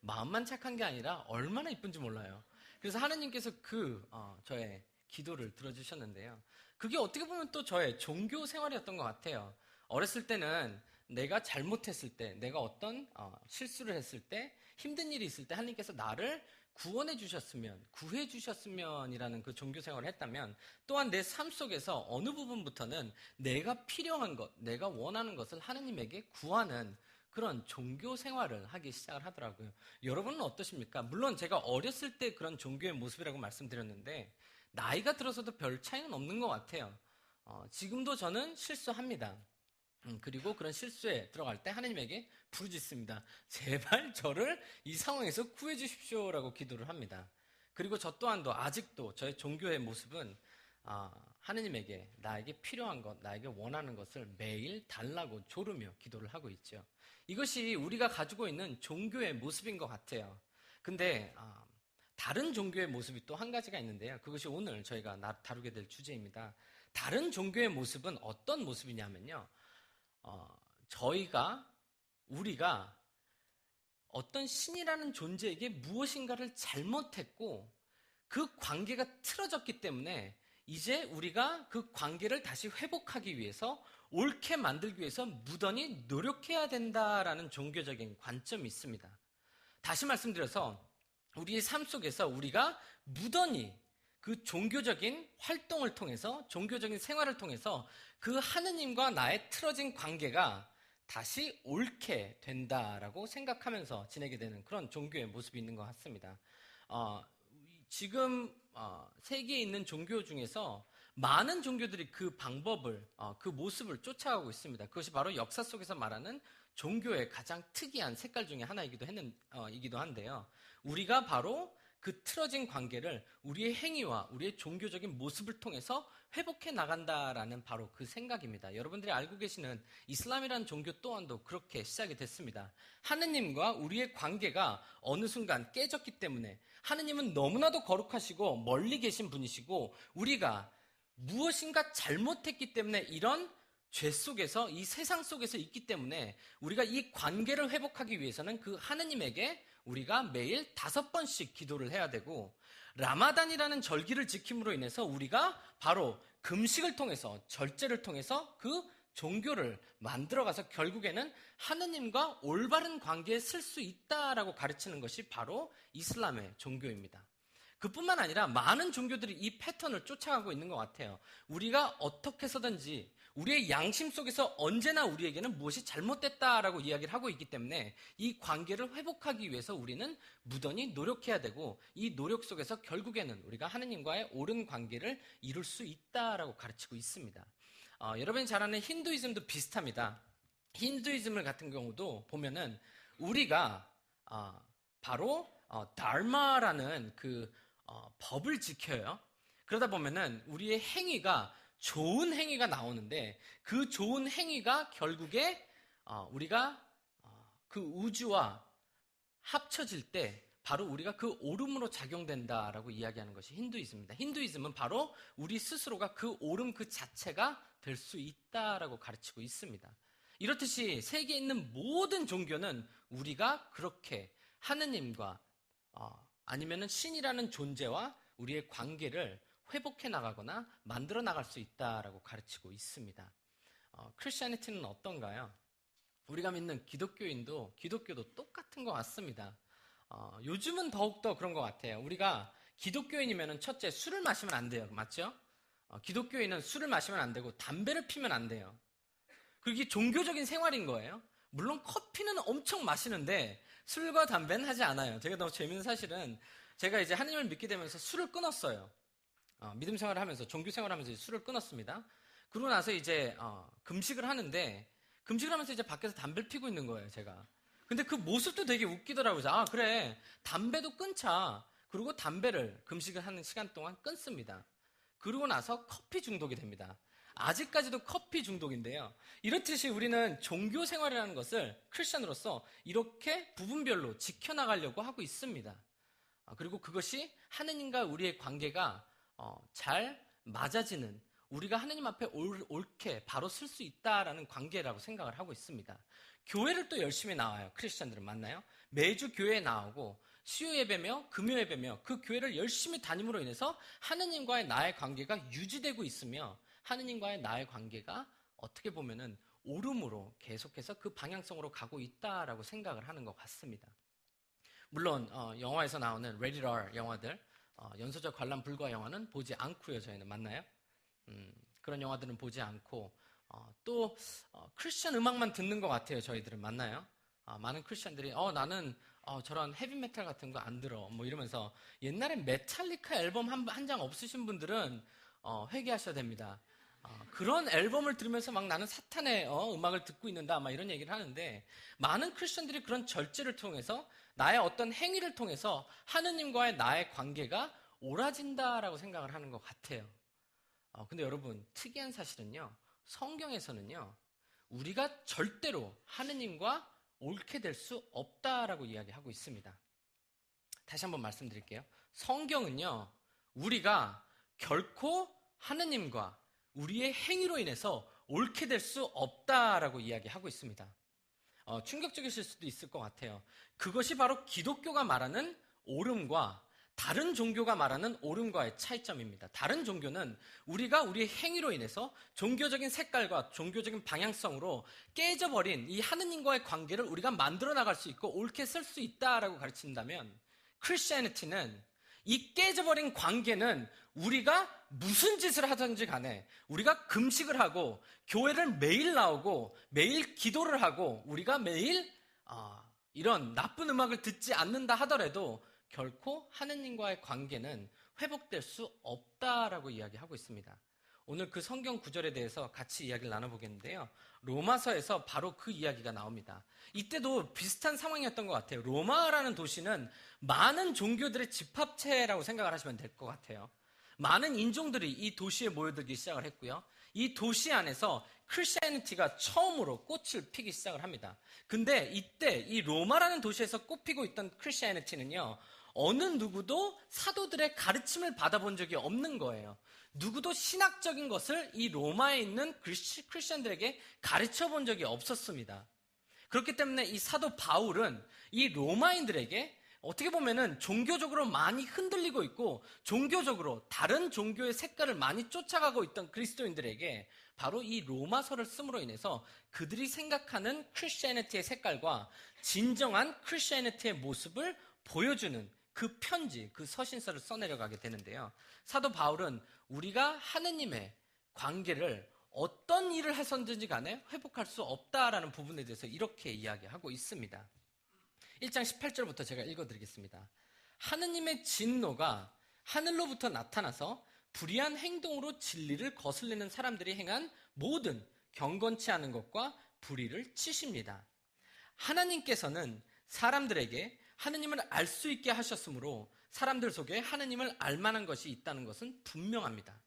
마음만 착한 게 아니라 얼마나 이쁜지 몰라요. 그래서 하나님께서 저의 기도를 들어주셨는데요. 그게 어떻게 보면 또 저의 종교 생활이었던 것 같아요. 어렸을 때는 내가 잘못했을 때, 내가 어떤 실수를 했을 때, 힘든 일이 있을 때 하나님께서 나를 구원해 주셨으면, 구해 주셨으면이라는 그 종교 생활을 했다면, 또한 내 삶 속에서 어느 부분부터는 내가 필요한 것, 내가 원하는 것을 하느님에게 구하는 그런 종교 생활을 하기 시작을 하더라고요. 여러분은 어떠십니까? 물론 제가 어렸을 때 그런 종교의 모습이라고 말씀드렸는데 나이가 들어서도 별 차이는 없는 것 같아요. 지금도 저는 실수합니다. 그리고 그런 실수에 들어갈 때 하나님에게 부르짖습니다. 제발 저를 이 상황에서 구해 주십시오라고 기도를 합니다. 그리고 저 또한도 아직도 저의 종교의 모습은 하나님에게 나에게 필요한 것, 나에게 원하는 것을 매일 달라고 조르며 기도를 하고 있죠. 이것이 우리가 가지고 있는 종교의 모습인 것 같아요. 근데 다른 종교의 모습이 또 한 가지가 있는데요. 그것이 오늘 저희가 다루게 될 주제입니다. 다른 종교의 모습은 어떤 모습이냐면요. 우리가 어떤 신이라는 존재에게 무엇인가를 잘못했고 그 관계가 틀어졌기 때문에 이제 우리가 그 관계를 다시 회복하기 위해서 옳게 만들기 위해서 무던히 노력해야 된다라는 종교적인 관점이 있습니다. 다시 말씀드려서 우리의 삶 속에서 우리가 무던히 그 종교적인 활동을 통해서, 종교적인 생활을 통해서 그 하느님과 나의 틀어진 관계가 다시 옳게 된다라고 생각하면서 지내게 되는 그런 종교의 모습이 있는 것 같습니다. 지금 세계에 있는 종교 중에서 많은 종교들이 그 방법을, 그 모습을 쫓아가고 있습니다. 그것이 바로 역사 속에서 말하는 종교의 가장 특이한 색깔 중에 하나이기도 한데요. 우리가 바로 그 틀어진 관계를 우리의 행위와 우리의 종교적인 모습을 통해서 회복해 나간다라는 바로 그 생각입니다. 여러분들이 알고 계시는 이슬람이라는 종교 또한도 그렇게 시작이 됐습니다. 하느님과 우리의 관계가 어느 순간 깨졌기 때문에 하느님은 너무나도 거룩하시고 멀리 계신 분이시고 우리가 무엇인가 잘못했기 때문에 이런 죄 속에서, 이 세상 속에서 있기 때문에 우리가 이 관계를 회복하기 위해서는 그 하느님에게 우리가 매일 5번씩 기도를 해야 되고, 라마단이라는 절기를 지킴으로 인해서 우리가 바로 금식을 통해서, 절제를 통해서 그 종교를 만들어가서 결국에는 하느님과 올바른 관계에 쓸 수 있다라고 가르치는 것이 바로 이슬람의 종교입니다. 그뿐만 아니라 많은 종교들이 이 패턴을 쫓아가고 있는 것 같아요. 우리가 어떻게 해서든지 우리의 양심 속에서 언제나 우리에게는 무엇이 잘못됐다라고 이야기를 하고 있기 때문에 이 관계를 회복하기 위해서 우리는 무던히 노력해야 되고, 이 노력 속에서 결국에는 우리가 하느님과의 옳은 관계를 이룰 수 있다라고 가르치고 있습니다. 여러분이 잘 아는 힌두이즘도 비슷합니다. 힌두이즘 같은 경우도 보면은 우리가 바로 달마라는 그 법을 지켜요. 그러다 보면은 우리의 행위가 좋은 행위가 나오는데 그 좋은 행위가 결국에 우리가 그 우주와 합쳐질 때 바로 우리가 그 옳음으로 작용된다라고 이야기하는 것이 힌두이즘입니다. 힌두이즘은 바로 우리 스스로가 그 옳음 그 자체가 될 수 있다라고 가르치고 있습니다. 이렇듯이 세계에 있는 모든 종교는 우리가 그렇게 하느님과 아니면은 신이라는 존재와 우리의 관계를 회복해 나가거나 만들어 나갈 수 있다라고 가르치고 있습니다. 크리스천리티는 어떤가요? 우리가 믿는 기독교도 똑같은 것 같습니다. 요즘은 더욱더 그런 것 같아요. 우리가 기독교인이면 첫째 술을 마시면 안 돼요. 맞죠? 기독교인은 술을 마시면 안 되고 담배를 피면 안 돼요. 그게 종교적인 생활인 거예요. 물론 커피는 엄청 마시는데 술과 담배는 하지 않아요. 제가 너무 재밌는 사실은 제가 이제 하느님을 믿게 되면서 술을 끊었어요. 믿음 생활을 하면서, 종교 생활을 하면서 이제 술을 끊었습니다. 그러고 나서 이제 금식을 하는데, 금식을 하면서 이제 밖에서 담배를 피고 있는 거예요, 제가. 근데 그 모습도 되게 웃기더라고요. 그래, 담배도 끊자. 그리고 담배를 금식을 하는 시간 동안 끊습니다. 그러고 나서 커피 중독이 됩니다. 아직까지도 커피 중독인데요. 이렇듯이 우리는 종교 생활이라는 것을 크리스천으로서 이렇게 부분별로 지켜나가려고 하고 있습니다. 그리고 그것이 하느님과 우리의 관계가 잘 맞아지는, 우리가 하느님 앞에 옳게 바로 쓸 수 있다라는 관계라고 생각을 하고 있습니다. 교회를 또 열심히 나와요. 크리스천들은 맞나요? 매주 교회에 나오고 수요 예배며 금요 예배며 그 교회를 열심히 다님으로 인해서 하느님과의 나의 관계가 유지되고 있으며 하느님과의 나의 관계가 어떻게 보면은 옳음으로 계속해서 그 방향성으로 가고 있다라고 생각을 하는 것 같습니다. 물론 영화에서 나오는 Rated R 영화들, 연소적 관람 불가 영화는 보지 않고요. 저희는 맞나요? 그런 영화들은 보지 않고 또 크리스천 음악만 듣는 것 같아요. 저희들은 맞나요? 많은 크리스천들이 나는 저런 헤비메탈 같은 거 안 들어 뭐 이러면서 옛날에 메탈리카 앨범 한 장 없으신 분들은 회개하셔야 됩니다. 그런 앨범을 들으면서 막 나는 사탄의 음악을 듣고 있는다 막 이런 얘기를 하는데 많은 크리스천들이 그런 절제를 통해서 나의 어떤 행위를 통해서 하느님과의 나의 관계가 옳아진다라고 생각을 하는 것 같아요. 근데 여러분 특이한 사실은요, 성경에서는요 우리가 절대로 하느님과 옳게 될 수 없다라고 이야기하고 있습니다. 다시 한번 말씀드릴게요. 성경은요 우리가 결코 하느님과 우리의 행위로 인해서 옳게 될 수 없다라고 이야기하고 있습니다. 충격적이실 수도 있을 것 같아요. 그것이 바로 기독교가 말하는 옳음과 다른 종교가 말하는 옳음과의 차이점입니다. 다른 종교는 우리가 우리의 행위로 인해서 종교적인 색깔과 종교적인 방향성으로 깨져버린 이 하느님과의 관계를 우리가 만들어 나갈 수 있고 옳게 쓸 수 있다라고 가르친다면, 크리스티애니티는 이 깨져버린 관계는 우리가 무슨 짓을 하든지 간에 우리가 금식을 하고 교회를 매일 나오고 매일 기도를 하고 우리가 매일 이런 나쁜 음악을 듣지 않는다 하더라도 결코 하느님과의 관계는 회복될 수 없다라고 이야기하고 있습니다. 오늘 그 성경 구절에 대해서 같이 이야기를 나눠보겠는데요. 로마서에서 바로 그 이야기가 나옵니다. 이때도 비슷한 상황이었던 것 같아요. 로마라는 도시는 많은 종교들의 집합체라고 생각을 하시면 될 것 같아요. 많은 인종들이 이 도시에 모여들기 시작을 했고요. 이 도시 안에서 크리스티애니티가 처음으로 꽃을 피기 시작을 합니다. 근데 이때 이 로마라는 도시에서 꽃피고 있던 크리스티애니티는요, 어느 누구도 사도들의 가르침을 받아본 적이 없는 거예요. 누구도 신학적인 것을 이 로마에 있는 크리스천들에게 가르쳐 본 적이 없었습니다. 그렇기 때문에 이 사도 바울은 이 로마인들에게 어떻게 보면은 종교적으로 많이 흔들리고 있고 종교적으로 다른 종교의 색깔을 많이 쫓아가고 있던 그리스도인들에게 바로 이 로마서를 씀으로 인해서 그들이 생각하는 크리스티애니티의 색깔과 진정한 크리스티애니티의 모습을 보여주는 그 편지, 그 서신서를 써내려가게 되는데요. 사도 바울은 우리가 하느님의 관계를 어떤 일을 해서든지 간에 회복할 수 없다라는 부분에 대해서 이렇게 이야기하고 있습니다. 1장 18절부터 제가 읽어드리겠습니다. 하느님의 진노가 하늘로부터 나타나서 불의한 행동으로 진리를 거슬리는 사람들이 행한 모든 경건치 않은 것과 불의를 치십니다. 하나님께서는 사람들에게 하느님을 알 수 있게 하셨으므로 사람들 속에 하느님을 알 만한 것이 있다는 것은 분명합니다.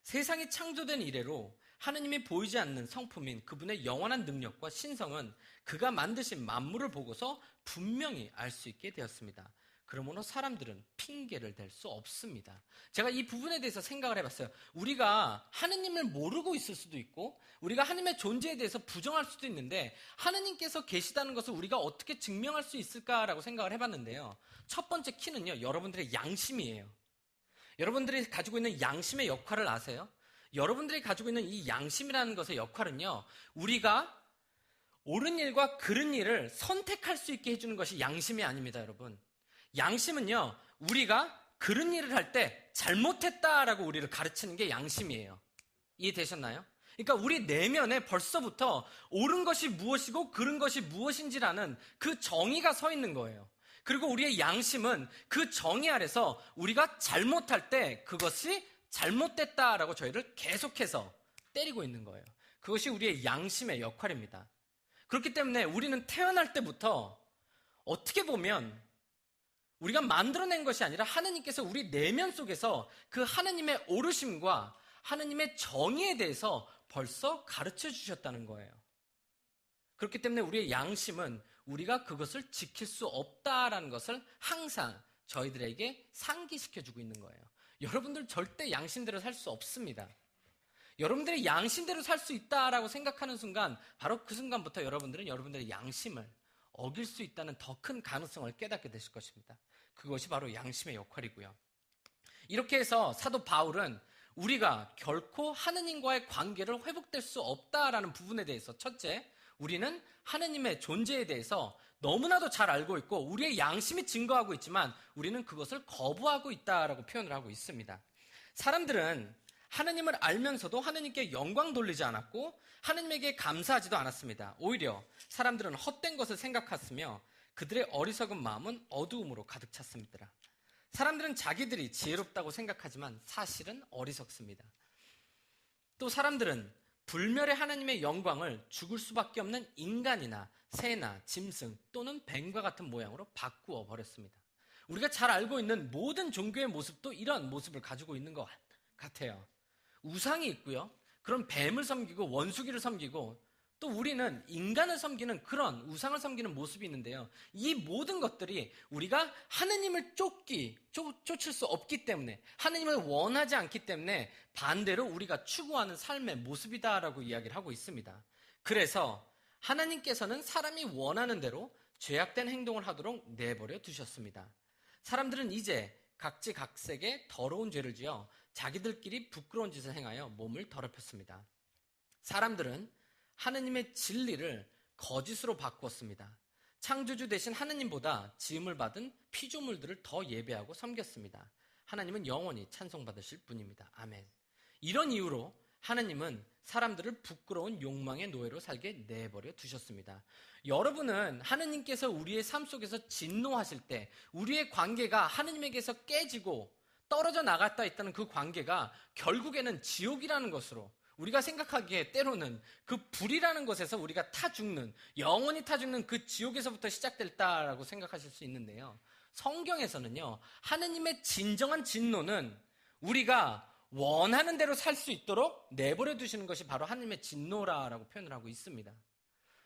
세상이 창조된 이래로 하느님이 보이지 않는 성품인 그분의 영원한 능력과 신성은 그가 만드신 만물을 보고서 분명히 알 수 있게 되었습니다. 그러므로 사람들은 핑계를 댈 수 없습니다. 제가 이 부분에 대해서 생각을 해봤어요. 우리가 하느님을 모르고 있을 수도 있고 우리가 하느님의 존재에 대해서 부정할 수도 있는데 하느님께서 계시다는 것을 우리가 어떻게 증명할 수 있을까라고 생각을 해봤는데요. 첫 번째 키는요, 여러분들의 양심이에요. 여러분들이 가지고 있는 양심의 역할을 아세요? 여러분들이 가지고 있는 이 양심이라는 것의 역할은요, 우리가 옳은 일과 그른 일을 선택할 수 있게 해주는 것이 양심이 아닙니다, 여러분. 양심은요, 우리가 그른 일을 할 때 잘못했다라고 우리를 가르치는 게 양심이에요. 이해되셨나요? 그러니까 우리 내면에 벌써부터 옳은 것이 무엇이고 그른 것이 무엇인지라는 그 정의가 서 있는 거예요. 그리고 우리의 양심은 그 정의 아래서 우리가 잘못할 때 그것이 잘못됐다라고 저희를 계속해서 때리고 있는 거예요. 그것이 우리의 양심의 역할입니다. 그렇기 때문에 우리는 태어날 때부터 어떻게 보면 우리가 만들어낸 것이 아니라 하느님께서 우리 내면 속에서 그 하느님의 오르심과 하느님의 정의에 대해서 벌써 가르쳐 주셨다는 거예요. 그렇기 때문에 우리의 양심은 우리가 그것을 지킬 수 없다라는 것을 항상 저희들에게 상기시켜주고 있는 거예요. 여러분들 절대 양심대로 살 수 없습니다. 여러분들이 양심대로 살 수 있다라고 생각하는 순간 바로 그 순간부터 여러분들은 여러분들의 양심을 어길 수 있다는 더 큰 가능성을 깨닫게 되실 것입니다. 그것이 바로 양심의 역할이고요. 이렇게 해서 사도 바울은 우리가 결코 하느님과의 관계를 회복될 수 없다라는 부분에 대해서 첫째, 우리는 하느님의 존재에 대해서 너무나도 잘 알고 있고 우리의 양심이 증거하고 있지만 우리는 그것을 거부하고 있다라고 표현을 하고 있습니다. 사람들은 하느님을 알면서도 하느님께 영광 돌리지 않았고 하느님에게 감사하지도 않았습니다. 오히려 사람들은 헛된 것을 생각했으며 그들의 어리석은 마음은 어두움으로 가득 찼습니다. 사람들은 자기들이 지혜롭다고 생각하지만 사실은 어리석습니다. 또 사람들은 불멸의 하나님의 영광을 죽을 수밖에 없는 인간이나 새나 짐승 또는 뱀과 같은 모양으로 바꾸어 버렸습니다. 우리가 잘 알고 있는 모든 종교의 모습도 이런 모습을 가지고 있는 것 같아요. 우상이 있고요. 그런 뱀을 섬기고 원수기를 섬기고 또 우리는 인간을 섬기는 그런 우상을 섬기는 모습이 있는데요. 이 모든 것들이 우리가 하느님을 쫓을 수 없기 때문에 하느님을 원하지 않기 때문에 반대로 우리가 추구하는 삶의 모습이다라고 이야기를 하고 있습니다. 그래서 하나님께서는 사람이 원하는 대로 죄악된 행동을 하도록 내버려 두셨습니다. 사람들은 이제 각지각색의 더러운 죄를 지어 자기들끼리 부끄러운 짓을 행하여 몸을 더럽혔습니다. 사람들은 하느님의 진리를 거짓으로 바꾸었습니다. 창조주 대신 하느님보다 지음을 받은 피조물들을 더 예배하고 섬겼습니다. 하나님은 영원히 찬송받으실 분입니다. 아멘. 이런 이유로 하나님은 사람들을 부끄러운 욕망의 노예로 살게 내버려 두셨습니다. 여러분은 하느님께서 우리의 삶 속에서 진노하실 때 우리의 관계가 하느님에게서 깨지고 떨어져 나갔다 있다는 그 관계가 결국에는 지옥이라는 것으로 우리가 생각하기에 때로는 그 불이라는 것에서 우리가 영원히 타 죽는 그 지옥에서부터 시작됐다라고 생각하실 수 있는데요. 성경에서는요, 하느님의 진정한 진노는 우리가 원하는 대로 살 수 있도록 내버려 두시는 것이 바로 하느님의 진노라고 표현을 하고 있습니다.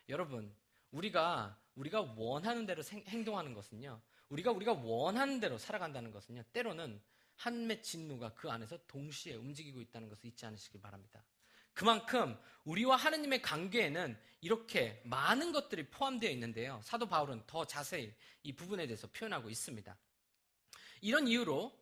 여러분, 우리가 원하는 대로 행동하는 것은요, 우리가 원하는 대로 살아간다는 것은요, 때로는 하느님의 진노가 그 안에서 동시에 움직이고 있다는 것을 잊지 않으시길 바랍니다. 그만큼 우리와 하느님의 관계에는 이렇게 많은 것들이 포함되어 있는데요. 사도 바울은 더 자세히 이 부분에 대해서 표현하고 있습니다. 이런 이유로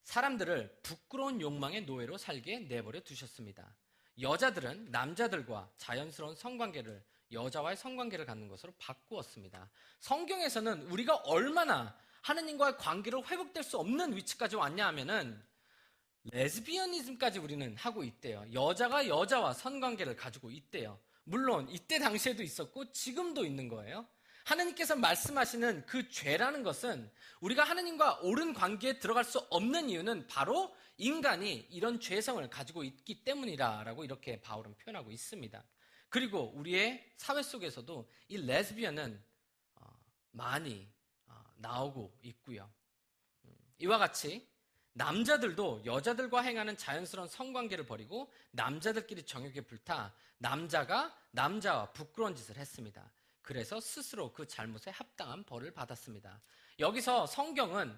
사람들을 부끄러운 욕망의 노예로 살게 내버려 두셨습니다. 여자들은 남자들과 자연스러운 성관계를 여자와의 성관계를 갖는 것으로 바꾸었습니다. 성경에서는 우리가 얼마나 하느님과의 관계로 회복될 수 없는 위치까지 왔냐 하면은 레즈비언이즘까지 우리는 하고 있대요. 여자가 여자와 성관계를 가지고 있대요. 물론 이때 당시에도 있었고 지금도 있는 거예요. 하느님께서 말씀하시는 그 죄라는 것은 우리가 하느님과 옳은 관계에 들어갈 수 없는 이유는 바로 인간이 이런 죄성을 가지고 있기 때문이라고 이렇게 바울은 표현하고 있습니다. 그리고 우리의 사회 속에서도 이 레즈비언은 많이 나오고 있고요. 이와 같이 남자들도 여자들과 행하는 자연스러운 성관계를 버리고 남자들끼리 정욕에 불타 남자가 남자와 부끄러운 짓을 했습니다. 그래서 스스로 그 잘못에 합당한 벌을 받았습니다. 여기서 성경은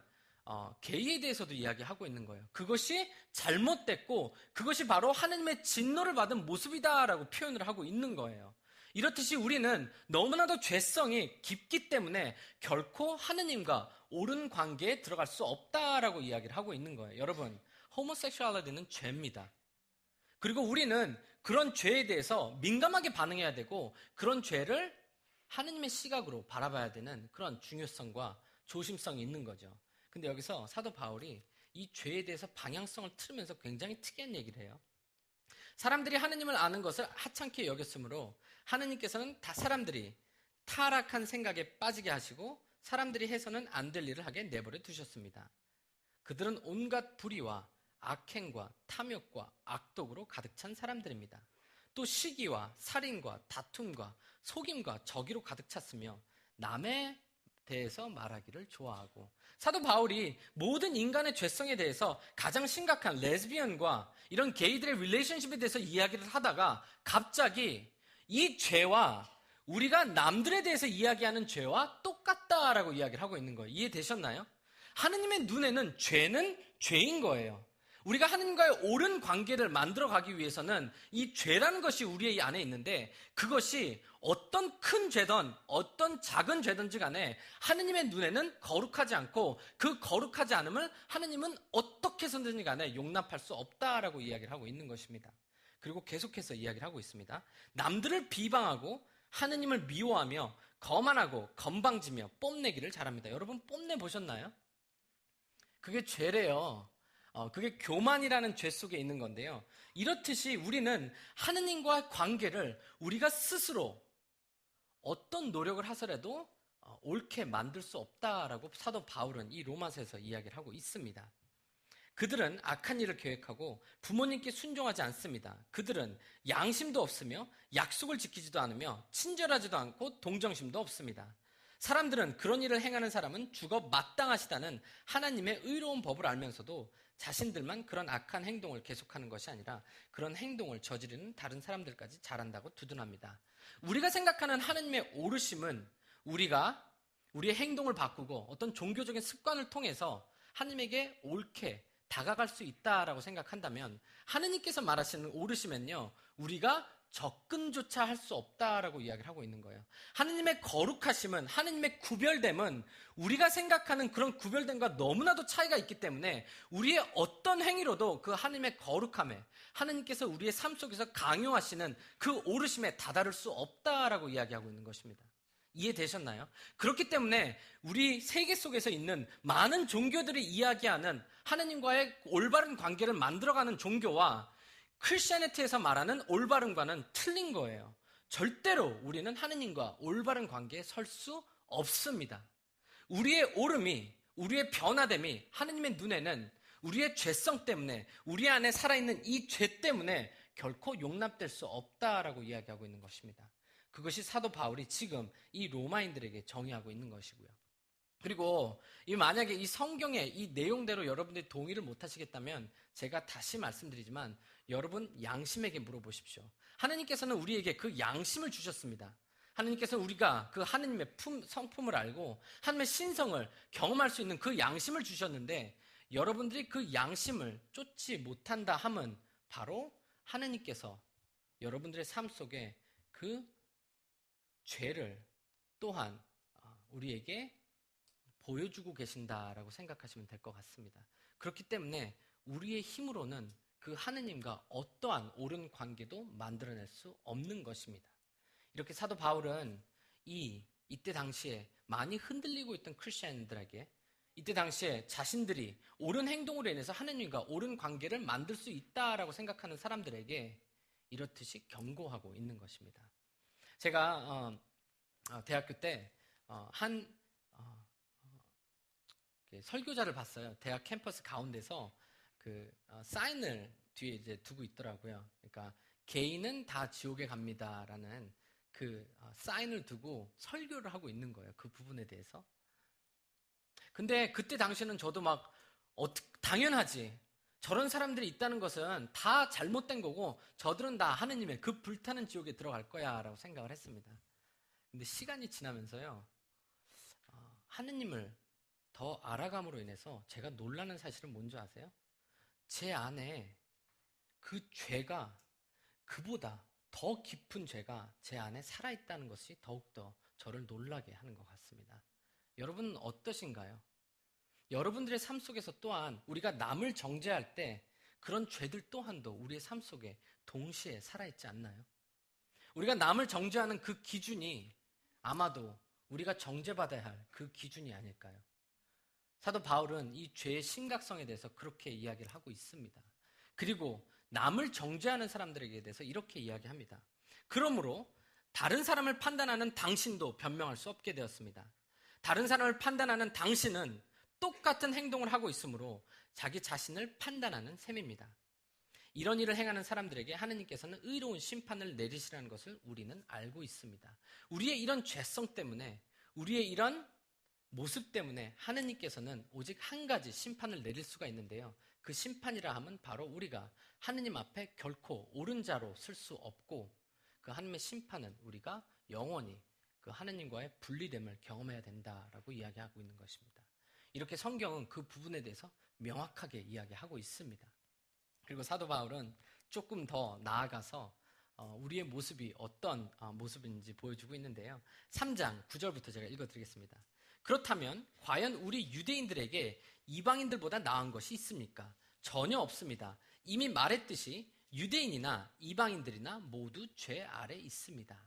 게이에 대해서도 이야기하고 있는 거예요. 그것이 잘못됐고 그것이 바로 하느님의 진노를 받은 모습이다라고 표현을 하고 있는 거예요. 이렇듯이 우리는 너무나도 죄성이 깊기 때문에 결코 하느님과 옳은 관계에 들어갈 수 없다라고 이야기를 하고 있는 거예요. 여러분, 호모섹슈얼리티는 죄입니다. 그리고 우리는 그런 죄에 대해서 민감하게 반응해야 되고 그런 죄를 하느님의 시각으로 바라봐야 되는 그런 중요성과 조심성이 있는 거죠. 근데 여기서 사도 바울이 이 죄에 대해서 방향성을 틀으면서 굉장히 특이한 얘기를 해요. 사람들이 하느님을 아는 것을 하찮게 여겼으므로 하느님께서는 다 사람들이 타락한 생각에 빠지게 하시고 사람들이 해서는 안 될 일을 하게 내버려 두셨습니다. 그들은 온갖 불의와 악행과 탐욕과 악독으로 가득 찬 사람들입니다. 또 시기와 살인과 다툼과 속임과 저기로 가득 찼으며 남에 대해서 말하기를 좋아하고 사도 바울이 모든 인간의 죄성에 대해서 가장 심각한 레즈비언과 이런 게이들의 릴레이션십에 대해서 이야기를 하다가 갑자기 이 죄와 우리가 남들에 대해서 이야기하는 죄와 똑같다라고 이야기를 하고 있는 거예요. 이해되셨나요? 하느님의 눈에는 죄는 죄인 거예요. 우리가 하느님과의 옳은 관계를 만들어가기 위해서는 이 죄라는 것이 우리의 안에 있는데 그것이 어떤 큰 죄든 어떤 작은 죄든지 간에 하느님의 눈에는 거룩하지 않고 그 거룩하지 않음을 하느님은 어떻게 해서든지 간에 용납할 수 없다라고 이야기를 하고 있는 것입니다. 그리고 계속해서 이야기를 하고 있습니다. 남들을 비방하고 하느님을 미워하며 거만하고 건방지며 뽐내기를 잘합니다. 여러분 뽐내 보셨나요? 그게 죄래요. 그게 교만이라는 죄 속에 있는 건데요. 이렇듯이 우리는 하느님과의 관계를 우리가 스스로 어떤 노력을 하더라도 옳게 만들 수 없다라고 사도 바울은 이 로마서에서 이야기를 하고 있습니다. 그들은 악한 일을 계획하고 부모님께 순종하지 않습니다. 그들은 양심도 없으며 약속을 지키지도 않으며 친절하지도 않고 동정심도 없습니다. 사람들은 그런 일을 행하는 사람은 죽어 마땅하시다는 하나님의 의로운 법을 알면서도 자신들만 그런 악한 행동을 계속하는 것이 아니라 그런 행동을 저지르는 다른 사람들까지 잘한다고 두둔합니다. 우리가 생각하는 하나님의 오르심은 우리가 우리의 행동을 바꾸고 어떤 종교적인 습관을 통해서 하나님에게 옳게 다가갈 수 있다라고 생각한다면 하느님께서 말하시는 오르시면요, 우리가 접근조차 할 수 없다라고 이야기를 하고 있는 거예요. 하느님의 거룩하심은, 하느님의 구별됨은 우리가 생각하는 그런 구별됨과 너무나도 차이가 있기 때문에 우리의 어떤 행위로도 그 하느님의 거룩함에, 하느님께서 우리의 삶 속에서 강요하시는 그 오르심에 다다를 수 없다라고 이야기하고 있는 것입니다. 이해되셨나요? 그렇기 때문에 우리 세계 속에서 있는 많은 종교들이 이야기하는 하느님과의 올바른 관계를 만들어가는 종교와 크리스천리티에서 말하는 올바른과는 틀린 거예요. 절대로 우리는 하느님과 올바른 관계에 설 수 없습니다. 우리의 오름이, 우리의 변화됨이 하느님의 눈에는 우리의 죄성 때문에, 우리 안에 살아있는 이 죄 때문에 결코 용납될 수 없다라고 이야기하고 있는 것입니다. 그것이 사도 바울이 지금 이 로마인들에게 정의하고 있는 것이고요. 그리고 만약에 이 성경의 이 내용대로 여러분들이 동의를 못 하시겠다면 제가 다시 말씀드리지만 여러분 양심에게 물어보십시오. 하나님께서는 우리에게 그 양심을 주셨습니다. 하나님께서는 우리가 그 하나님의 성품을 알고 하나님의 신성을 경험할 수 있는 그 양심을 주셨는데 여러분들이 그 양심을 쫓지 못한다 함은 바로 하나님께서 여러분들의 삶 속에 그 죄를 또한 우리에게 보여주고 계신다라고 생각하시면 될 것 같습니다. 그렇기 때문에 우리의 힘으로는 그 하느님과 어떠한 옳은 관계도 만들어낼 수 없는 것입니다. 이렇게 사도 바울은 이때 당시에 많이 흔들리고 있던 크리스천들에게 이때 당시에 자신들이 옳은 행동으로 인해서 하느님과 옳은 관계를 만들 수 있다라고 생각하는 사람들에게 이렇듯이 경고하고 있는 것입니다. 제가 대학교 때 설교자를 봤어요. 대학 캠퍼스 가운데서 그 사인을 뒤에 이제 두고 있더라고요. 그러니까 개인은 다 지옥에 갑니다라는 그 사인을 두고 설교를 하고 있는 거예요. 그 부분에 대해서. 근데 그때 당시에는 저도 막 당연하지. 저런 사람들이 있다는 것은 다 잘못된 거고 저들은 다 하느님의 그 불타는 지옥에 들어갈 거야 라고 생각을 했습니다. 근데 시간이 지나면서요, 하느님을 더 알아감으로 인해서 제가 놀라는 사실은 뭔지 아세요? 제 안에 그 죄가, 그보다 더 깊은 죄가 제 안에 살아있다는 것이 더욱더 저를 놀라게 하는 것 같습니다. 여러분은 어떠신가요? 여러분들의 삶 속에서 또한 우리가 남을 정죄할 때 그런 죄들 또한도 우리의 삶 속에 동시에 살아있지 않나요? 우리가 남을 정죄하는 그 기준이 아마도 우리가 정죄받아야 할 그 기준이 아닐까요? 사도 바울은 이 죄의 심각성에 대해서 그렇게 이야기를 하고 있습니다. 그리고 남을 정죄하는 사람들에게 대해서 이렇게 이야기합니다. 그러므로 다른 사람을 판단하는 당신도 변명할 수 없게 되었습니다. 다른 사람을 판단하는 당신은 똑같은 행동을 하고 있으므로 자기 자신을 판단하는 셈입니다. 이런 일을 행하는 사람들에게 하느님께서는 의로운 심판을 내리시라는 것을 우리는 알고 있습니다. 우리의 이런 죄성 때문에, 우리의 이런 모습 때문에 하느님께서는 오직 한 가지 심판을 내릴 수가 있는데요. 그 심판이라 함은 바로 우리가 하느님 앞에 결코 옳은 자로 쓸 수 없고 그 하느님의 심판은 우리가 영원히 그 하느님과의 분리됨을 경험해야 된다라고 이야기하고 있는 것입니다. 이렇게 성경은 그 부분에 대해서 명확하게 이야기하고 있습니다. 그리고 사도 바울은 조금 더 나아가서 우리의 모습이 어떤 모습인지 보여주고 있는데요. 3장 9절부터 제가 읽어드리겠습니다. 그렇다면 과연 우리 유대인들에게 이방인들보다 나은 것이 있습니까? 전혀 없습니다. 이미 말했듯이 유대인이나 이방인들이나 모두 죄 아래 있습니다.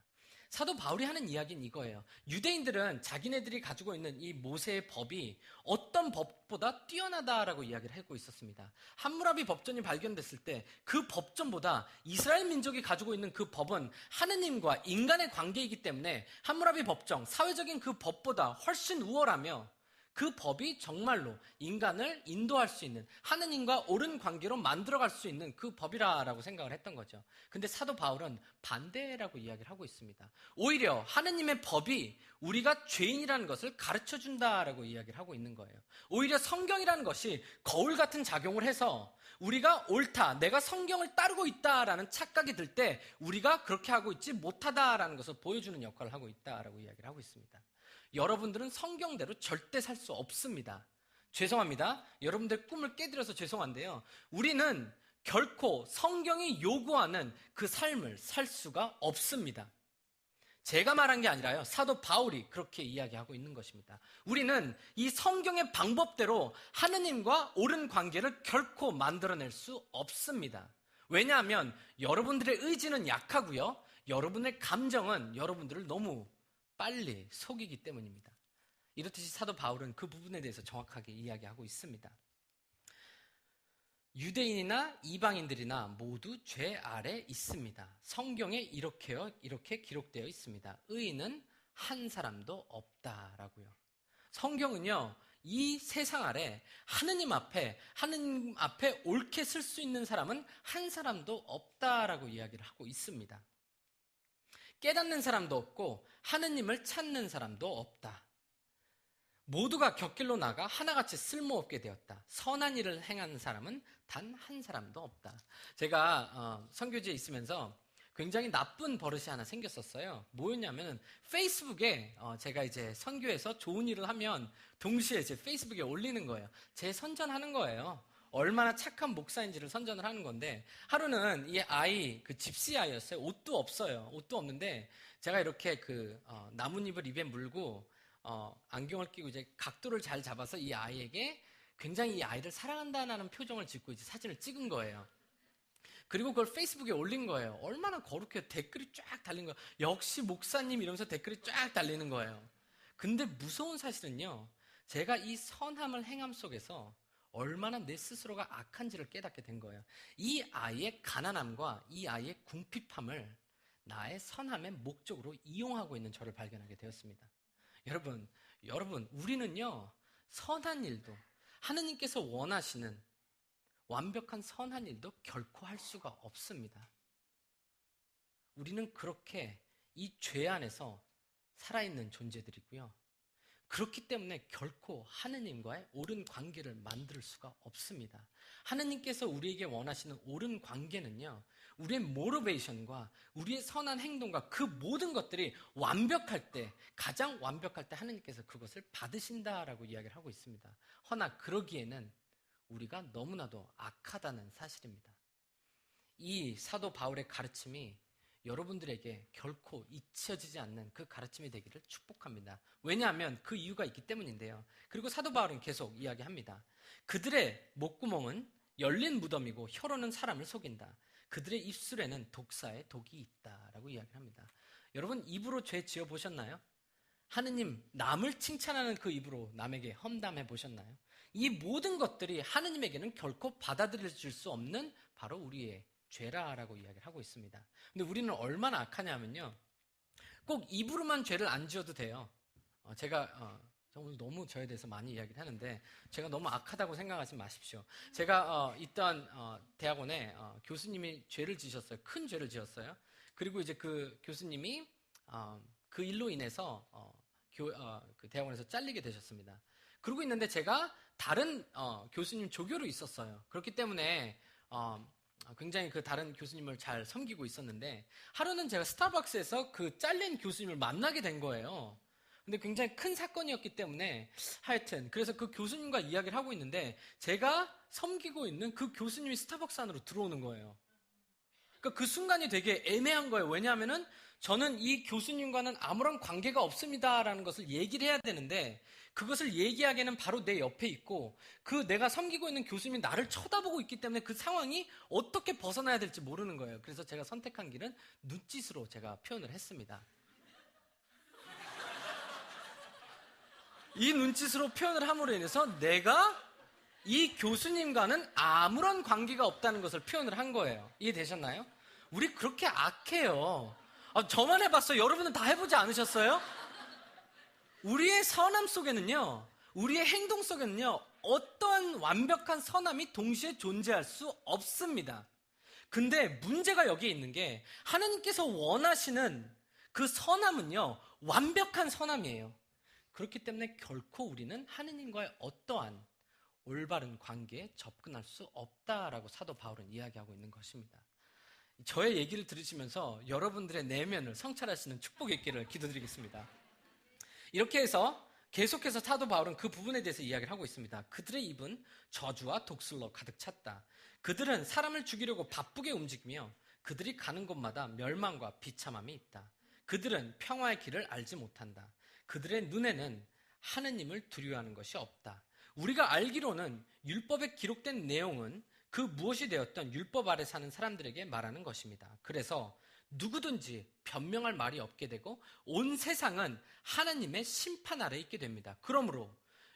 사도 바울이 하는 이야기는 이거예요. 유대인들은 자기네들이 가지고 있는 이 모세의 법이 어떤 법보다 뛰어나다라고 이야기를 하고 있었습니다. 함무라비 법전이 발견됐을 때 그 법전보다 이스라엘 민족이 가지고 있는 그 법은 하느님과 인간의 관계이기 때문에 함무라비 법정, 사회적인 그 법보다 훨씬 우월하며 그 법이 정말로 인간을 인도할 수 있는, 하느님과 옳은 관계로 만들어갈 수 있는 그 법이라고 생각을 했던 거죠. 근데 사도 바울은 반대라고 이야기를 하고 있습니다. 오히려 하느님의 법이 우리가 죄인이라는 것을 가르쳐준다라고 이야기를 하고 있는 거예요. 오히려 성경이라는 것이 거울 같은 작용을 해서 우리가 옳다, 내가 성경을 따르고 있다라는 착각이 들 때 우리가 그렇게 하고 있지 못하다라는 것을 보여주는 역할을 하고 있다라고 이야기를 하고 있습니다. 여러분들은 성경대로 절대 살 수 없습니다. 죄송합니다. 여러분들 꿈을 깨드려서 죄송한데요. 우리는 결코 성경이 요구하는 그 삶을 살 수가 없습니다. 제가 말한 게 아니라요. 사도 바울이 그렇게 이야기하고 있는 것입니다. 우리는 이 성경의 방법대로 하느님과 옳은 관계를 결코 만들어낼 수 없습니다. 왜냐하면 여러분들의 의지는 약하고요. 여러분의 감정은 여러분들을 너무 빨리 속이기 때문입니다. 이렇듯이 사도 바울은 그 부분에 대해서 정확하게 이야기하고 있습니다. 유대인이나 이방인들이나 모두 죄 아래 있습니다. 성경에 이렇게 기록되어 있습니다. 의인은 한 사람도 없다라고요. 성경은요, 이 세상 아래 하느님 앞에 옳게 쓸 수 있는 사람은 한 사람도 없다라고 이야기를 하고 있습니다. 깨닫는 사람도 없고 하느님을 찾는 사람도 없다. 모두가 곁길로 나가 하나같이 쓸모없게 되었다. 선한 일을 행하는 사람은 단 한 사람도 없다. 제가 선교지에 있으면서 굉장히 나쁜 버릇이 하나 생겼었어요. 뭐였냐면 페이스북에 제가 이제 선교에서 좋은 일을 하면 동시에 제 페이스북에 올리는 거예요. 제 선전하는 거예요. 얼마나 착한 목사인지를 선전을 하는 건데, 하루는 이 아이, 그 집시 아이였어요. 옷도 없어요. 옷도 없는데 제가 이렇게 나뭇잎을 입에 물고 안경을 끼고 이제 각도를 잘 잡아서 이 아이에게 굉장히 이 아이를 사랑한다는 표정을 짓고 이제 사진을 찍은 거예요. 그리고 그걸 페이스북에 올린 거예요. 얼마나 거룩해요. 댓글이 쫙 달린 거예요. 역시 목사님 이러면서 댓글이 쫙 달리는 거예요. 근데 무서운 사실은요, 제가 이 선함을 행함 속에서 얼마나 내 스스로가 악한지를 깨닫게 된 거예요. 이 아이의 가난함과 이 아이의 궁핍함을 나의 선함의 목적으로 이용하고 있는 저를 발견하게 되었습니다. 여러분, 우리는요, 선한 일도, 하느님께서 원하시는 완벽한 선한 일도 결코 할 수가 없습니다. 우리는 그렇게 이 죄 안에서 살아있는 존재들이고요. 그렇기 때문에 결코 하느님과의 옳은 관계를 만들 수가 없습니다. 하느님께서 우리에게 원하시는 옳은 관계는요, 우리의 모티베이션과 우리의 선한 행동과 그 모든 것들이 완벽할 때, 가장 완벽할 때 하느님께서 그것을 받으신다라고 이야기를 하고 있습니다. 허나 그러기에는 우리가 너무나도 악하다는 사실입니다. 이 사도 바울의 가르침이 여러분들에게 결코 잊혀지지 않는 그 가르침이 되기를 축복합니다. 왜냐하면 그 이유가 있기 때문인데요. 그리고 사도 바울은 계속 이야기합니다. 그들의 목구멍은 열린 무덤이고 혀로는 사람을 속인다. 그들의 입술에는 독사의 독이 있다라고 이야기합니다. 여러분, 입으로 죄 지어 보셨나요? 하느님, 남을 칭찬하는 그 입으로 남에게 험담해 보셨나요? 이 모든 것들이 하느님에게는 결코 받아들여질 수 없는 바로 우리의 죄라라고 이야기를 하고 있습니다. 근데 우리는 얼마나 악하냐면요, 꼭 입으로만 죄를 안 지어도 돼요. 제가 오늘 너무 저에 대해서 많이 이야기를 하는데 제가 너무 악하다고 생각하지 마십시오. 제가 있던 대학원에 교수님이 죄를 지셨어요. 큰 죄를 지었어요. 그리고 이제 그 교수님이 그 일로 인해서 그 대학원에서 잘리게 되셨습니다. 그러고 있는데 제가 다른 교수님 조교로 있었어요. 그렇기 때문에 굉장히 그 다른 교수님을 잘 섬기고 있었는데, 하루는 제가 스타벅스에서 그 잘린 교수님을 만나게 된 거예요. 근데 굉장히 큰 사건이었기 때문에 하여튼 그래서 그 교수님과 이야기를 하고 있는데 제가 섬기고 있는 그 교수님이 스타벅스 안으로 들어오는 거예요. 그러니까 그 순간이 되게 애매한 거예요. 왜냐하면은 저는 이 교수님과는 아무런 관계가 없습니다라는 것을 얘기를 해야 되는데, 그것을 얘기하기에는 바로 내 옆에 있고 그 내가 섬기고 있는 교수님이 나를 쳐다보고 있기 때문에 그 상황이 어떻게 벗어나야 될지 모르는 거예요. 그래서 제가 선택한 길은 눈짓으로 제가 표현을 했습니다. 이 눈짓으로 표현을 함으로 인해서 내가 이 교수님과는 아무런 관계가 없다는 것을 표현을 한 거예요. 이해되셨나요? 우리 그렇게 악해요. 저만 해봤어요. 여러분은 다 해보지 않으셨어요? 우리의 선함 속에는요, 우리의 행동 속에는요, 어떠한 완벽한 선함이 동시에 존재할 수 없습니다. 근데 문제가 여기에 있는 게, 하나님께서 원하시는 그 선함은요, 완벽한 선함이에요. 그렇기 때문에 결코 우리는 하느님과의 어떠한 올바른 관계에 접근할 수 없다라고 사도 바울은 이야기하고 있는 것입니다. 저의 얘기를 들으시면서 여러분들의 내면을 성찰하시는 축복이 있기를 기도드리겠습니다. 이렇게 해서 계속해서 사도 바울은 그 부분에 대해서 이야기를 하고 있습니다. 그들의 입은 저주와 독설로 가득 찼다. 그들은 사람을 죽이려고 바쁘게 움직이며 그들이 가는 곳마다 멸망과 비참함이 있다. 그들은 평화의 길을 알지 못한다. 그들의 눈에는 하느님을 두려워하는 것이 없다. 우리가 알기로는 율법에 기록된 내용은 그 무엇이 되었던 율법 아래 사는 사람들에게 말하는 것입니다. 그래서 누구든지 변명할 말이 없게 되고 온 세상은 하나님의 심판 아래 있게 됩니다. 그러므로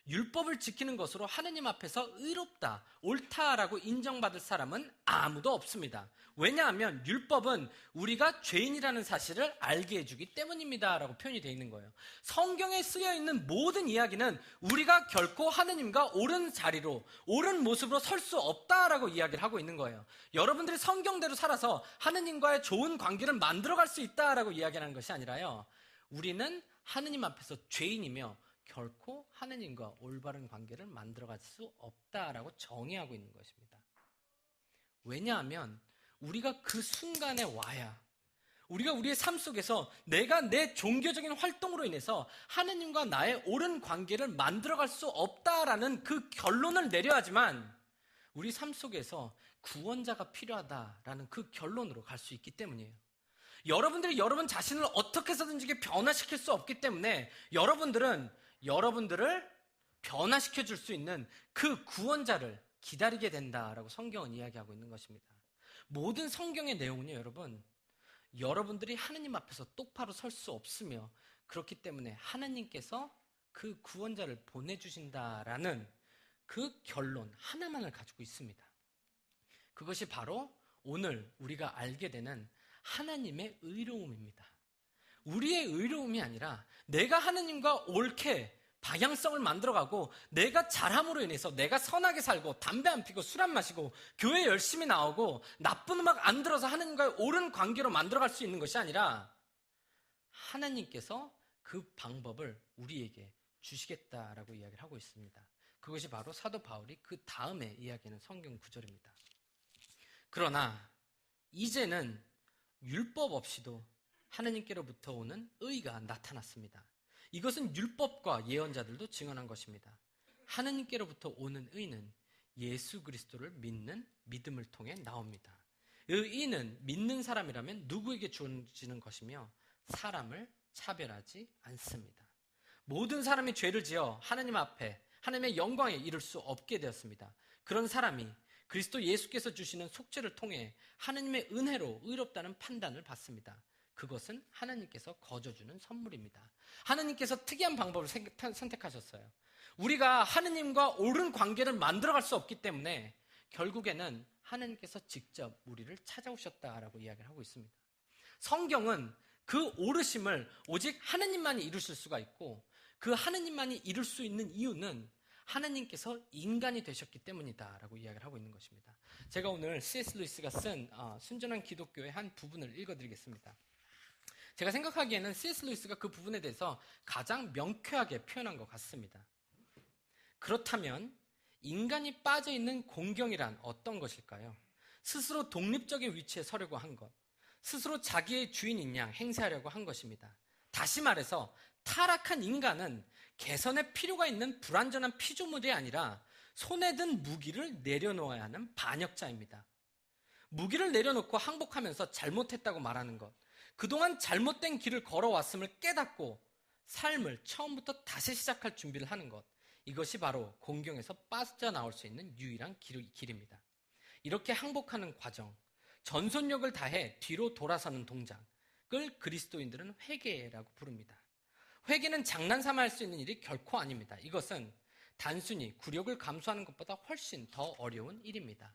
율법을 지키는 것으로 하느님 앞에서 의롭다, 옳다라고 인정받을 사람은 아무도 없습니다. 왜냐하면 율법은 우리가 죄인이라는 사실을 알게 해주기 때문입니다 라고 표현이 되어 있는 거예요. 성경에 쓰여 있는 모든 이야기는 우리가 결코 하느님과 옳은 자리로, 옳은 모습으로 설 수 없다라고 이야기를 하고 있는 거예요. 여러분들이 성경대로 살아서 하느님과의 좋은 관계를 만들어갈 수 있다라고 이야기하는 것이 아니라요, 우리는 하느님 앞에서 죄인이며 결코 하느님과 올바른 관계를 만들어갈 수 없다라고 정의하고 있는 것입니다. 왜냐하면 우리가 그 순간에 와야, 우리가 우리의 삶 속에서 내가 내 종교적인 활동으로 인해서 하느님과 나의 옳은 관계를 만들어갈 수 없다라는 그 결론을 내려야지만 우리 삶 속에서 구원자가 필요하다라는 그 결론으로 갈 수 있기 때문이에요. 여러분들이 여러분 자신을 어떻게 해서든지 변화시킬 수 없기 때문에 여러분들을 변화시켜 줄 수 있는 그 구원자를 기다리게 된다라고 성경은 이야기하고 있는 것입니다. 모든 성경의 내용은요, 여러분들이 하느님 앞에서 똑바로 설 수 없으며 그렇기 때문에 하나님께서 그 구원자를 보내주신다라는 그 결론 하나만을 가지고 있습니다. 그것이 바로 오늘 우리가 알게 되는 하나님의 의로움입니다. 우리의 의로움이 아니라 내가 하느님과 옳게 방향성을 만들어가고 내가 잘함으로 인해서 내가 선하게 살고 담배 안 피고 술 안 마시고 교회 열심히 나오고 나쁜 음악 안 들어서 하느님과의 옳은 관계로 만들어갈 수 있는 것이 아니라 하나님께서 그 방법을 우리에게 주시겠다라고 이야기를 하고 있습니다. 그것이 바로 사도 바울이 그 다음에 이야기하는 성경 구절입니다. 그러나 이제는 율법 없이도 하나님께로부터 오는 의가 나타났습니다. 이것은 율법과 예언자들도 증언한 것입니다. 하나님께로부터 오는 의는 예수 그리스도를 믿는 믿음을 통해 나옵니다. 의는 믿는 사람이라면 누구에게 주어지는 것이며 사람을 차별하지 않습니다. 모든 사람이 죄를 지어 하나님 앞에 하나님의 영광에 이를 수 없게 되었습니다. 그런 사람이 그리스도 예수께서 주시는 속죄를 통해 하나님의 은혜로 의롭다는 판단을 받습니다. 그것은 하나님께서 거저주는 선물입니다. 하나님께서 특이한 방법을 선택하셨어요. 우리가 하나님과 옳은 관계를 만들어갈 수 없기 때문에 결국에는 하나님께서 직접 우리를 찾아오셨다라고 이야기를 하고 있습니다. 성경은 그 오르심을 오직 하나님만이 이루실 수가 있고 그 하나님만이 이룰 수 있는 이유는 하나님께서 인간이 되셨기 때문이다라고 이야기를 하고 있는 것입니다. 제가 오늘 C.S. 루이스가 쓴 순전한 기독교의 한 부분을 읽어드리겠습니다. 제가 생각하기에는 C.S. 루이스가 그 부분에 대해서 가장 명쾌하게 표현한 것 같습니다. 그렇다면 인간이 빠져있는 공경이란 어떤 것일까요? 스스로 독립적인 위치에 서려고 한 것, 스스로 자기의 주인인 양 행세하려고 한 것입니다. 다시 말해서 타락한 인간은 개선의 필요가 있는 불완전한 피조물이 아니라 손에 든 무기를 내려놓아야 하는 반역자입니다. 무기를 내려놓고 항복하면서 잘못했다고 말하는 것, 그동안 잘못된 길을 걸어왔음을 깨닫고 삶을 처음부터 다시 시작할 준비를 하는 것, 이것이 바로 공경에서 빠져나올 수 있는 유일한 길입니다. 이렇게 항복하는 과정, 전속력을 다해 뒤로 돌아서는 동작을 그리스도인들은 회개라고 부릅니다. 회개는 장난삼아 할 수 있는 일이 결코 아닙니다. 이것은 단순히 굴욕을 감수하는 것보다 훨씬 더 어려운 일입니다.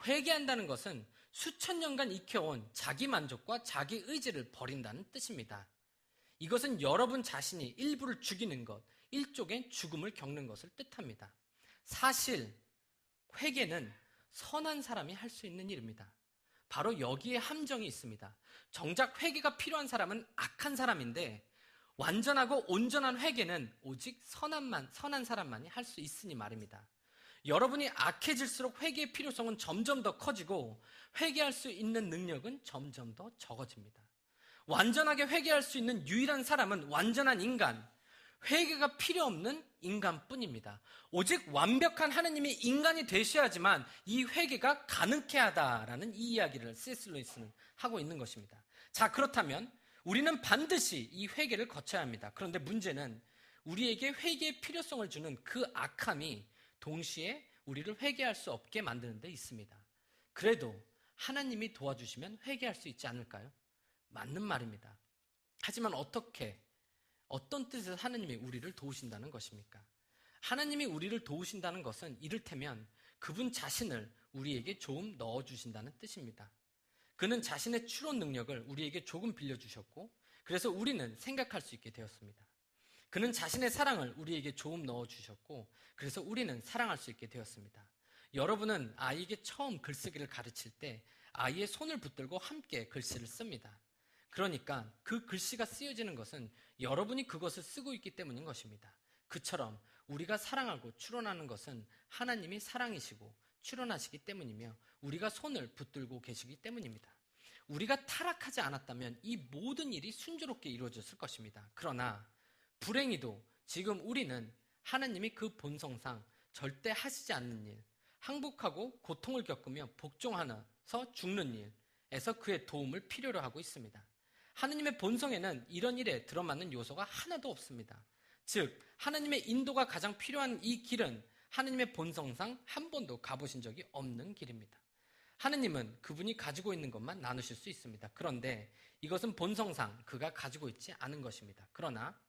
회개한다는 것은 수천 년간 익혀온 자기 만족과 자기 의지를 버린다는 뜻입니다. 이것은 여러분 자신이 일부를 죽이는 것, 일종의 죽음을 겪는 것을 뜻합니다. 사실 회개는 선한 사람이 할 수 있는 일입니다. 바로 여기에 함정이 있습니다. 정작 회개가 필요한 사람은 악한 사람인데 완전하고 온전한 회개는 오직 선한 사람만이 할 수 있으니 말입니다. 여러분이 악해질수록 회개의 필요성은 점점 더 커지고 회개할 수 있는 능력은 점점 더 적어집니다. 완전하게 회개할 수 있는 유일한 사람은 완전한 인간, 회개가 필요 없는 인간뿐입니다. 오직 완벽한 하느님이 인간이 되셔야지만 이 회개가 가능케 하다라는 이 이야기를 C.S. 루이스는 하고 있는 것입니다. 자, 그렇다면 우리는 반드시 이 회개를 거쳐야 합니다. 그런데 문제는 우리에게 회개의 필요성을 주는 그 악함이 동시에 우리를 회개할 수 없게 만드는 데 있습니다. 그래도 하나님이 도와주시면 회개할 수 있지 않을까요? 맞는 말입니다. 하지만 어떤 뜻에서 하나님이 우리를 도우신다는 것입니까? 하나님이 우리를 도우신다는 것은 이를테면 그분 자신을 우리에게 조금 넣어주신다는 뜻입니다. 그는 자신의 추론 능력을 우리에게 조금 빌려주셨고 그래서 우리는 생각할 수 있게 되었습니다. 그는 자신의 사랑을 우리에게 조금 넣어주셨고 그래서 우리는 사랑할 수 있게 되었습니다. 여러분은 아이에게 처음 글쓰기를 가르칠 때 아이의 손을 붙들고 함께 글씨를 씁니다. 그러니까 그 글씨가 쓰여지는 것은 여러분이 그것을 쓰고 있기 때문인 것입니다. 그처럼 우리가 사랑하고 추론하는 것은 하나님이 사랑이시고 추론하시기 때문이며 우리가 손을 붙들고 계시기 때문입니다. 우리가 타락하지 않았다면 이 모든 일이 순조롭게 이루어졌을 것입니다. 그러나 불행히도 지금 우리는 하나님이 그 본성상 절대 하시지 않는 일, 항복하고 고통을 겪으며 복종하면서 죽는 일에서 그의 도움을 필요로 하고 있습니다. 하나님의 본성에는 이런 일에 들어맞는 요소가 하나도 없습니다. 즉 하나님의 인도가 가장 필요한 이 길은 하나님의 본성상 한 번도 가보신 적이 없는 길입니다. 하나님은 그분이 가지고 있는 것만 나누실 수 있습니다. 그런데 이것은 본성상 그가 가지고 있지 않은 것입니다. 그러나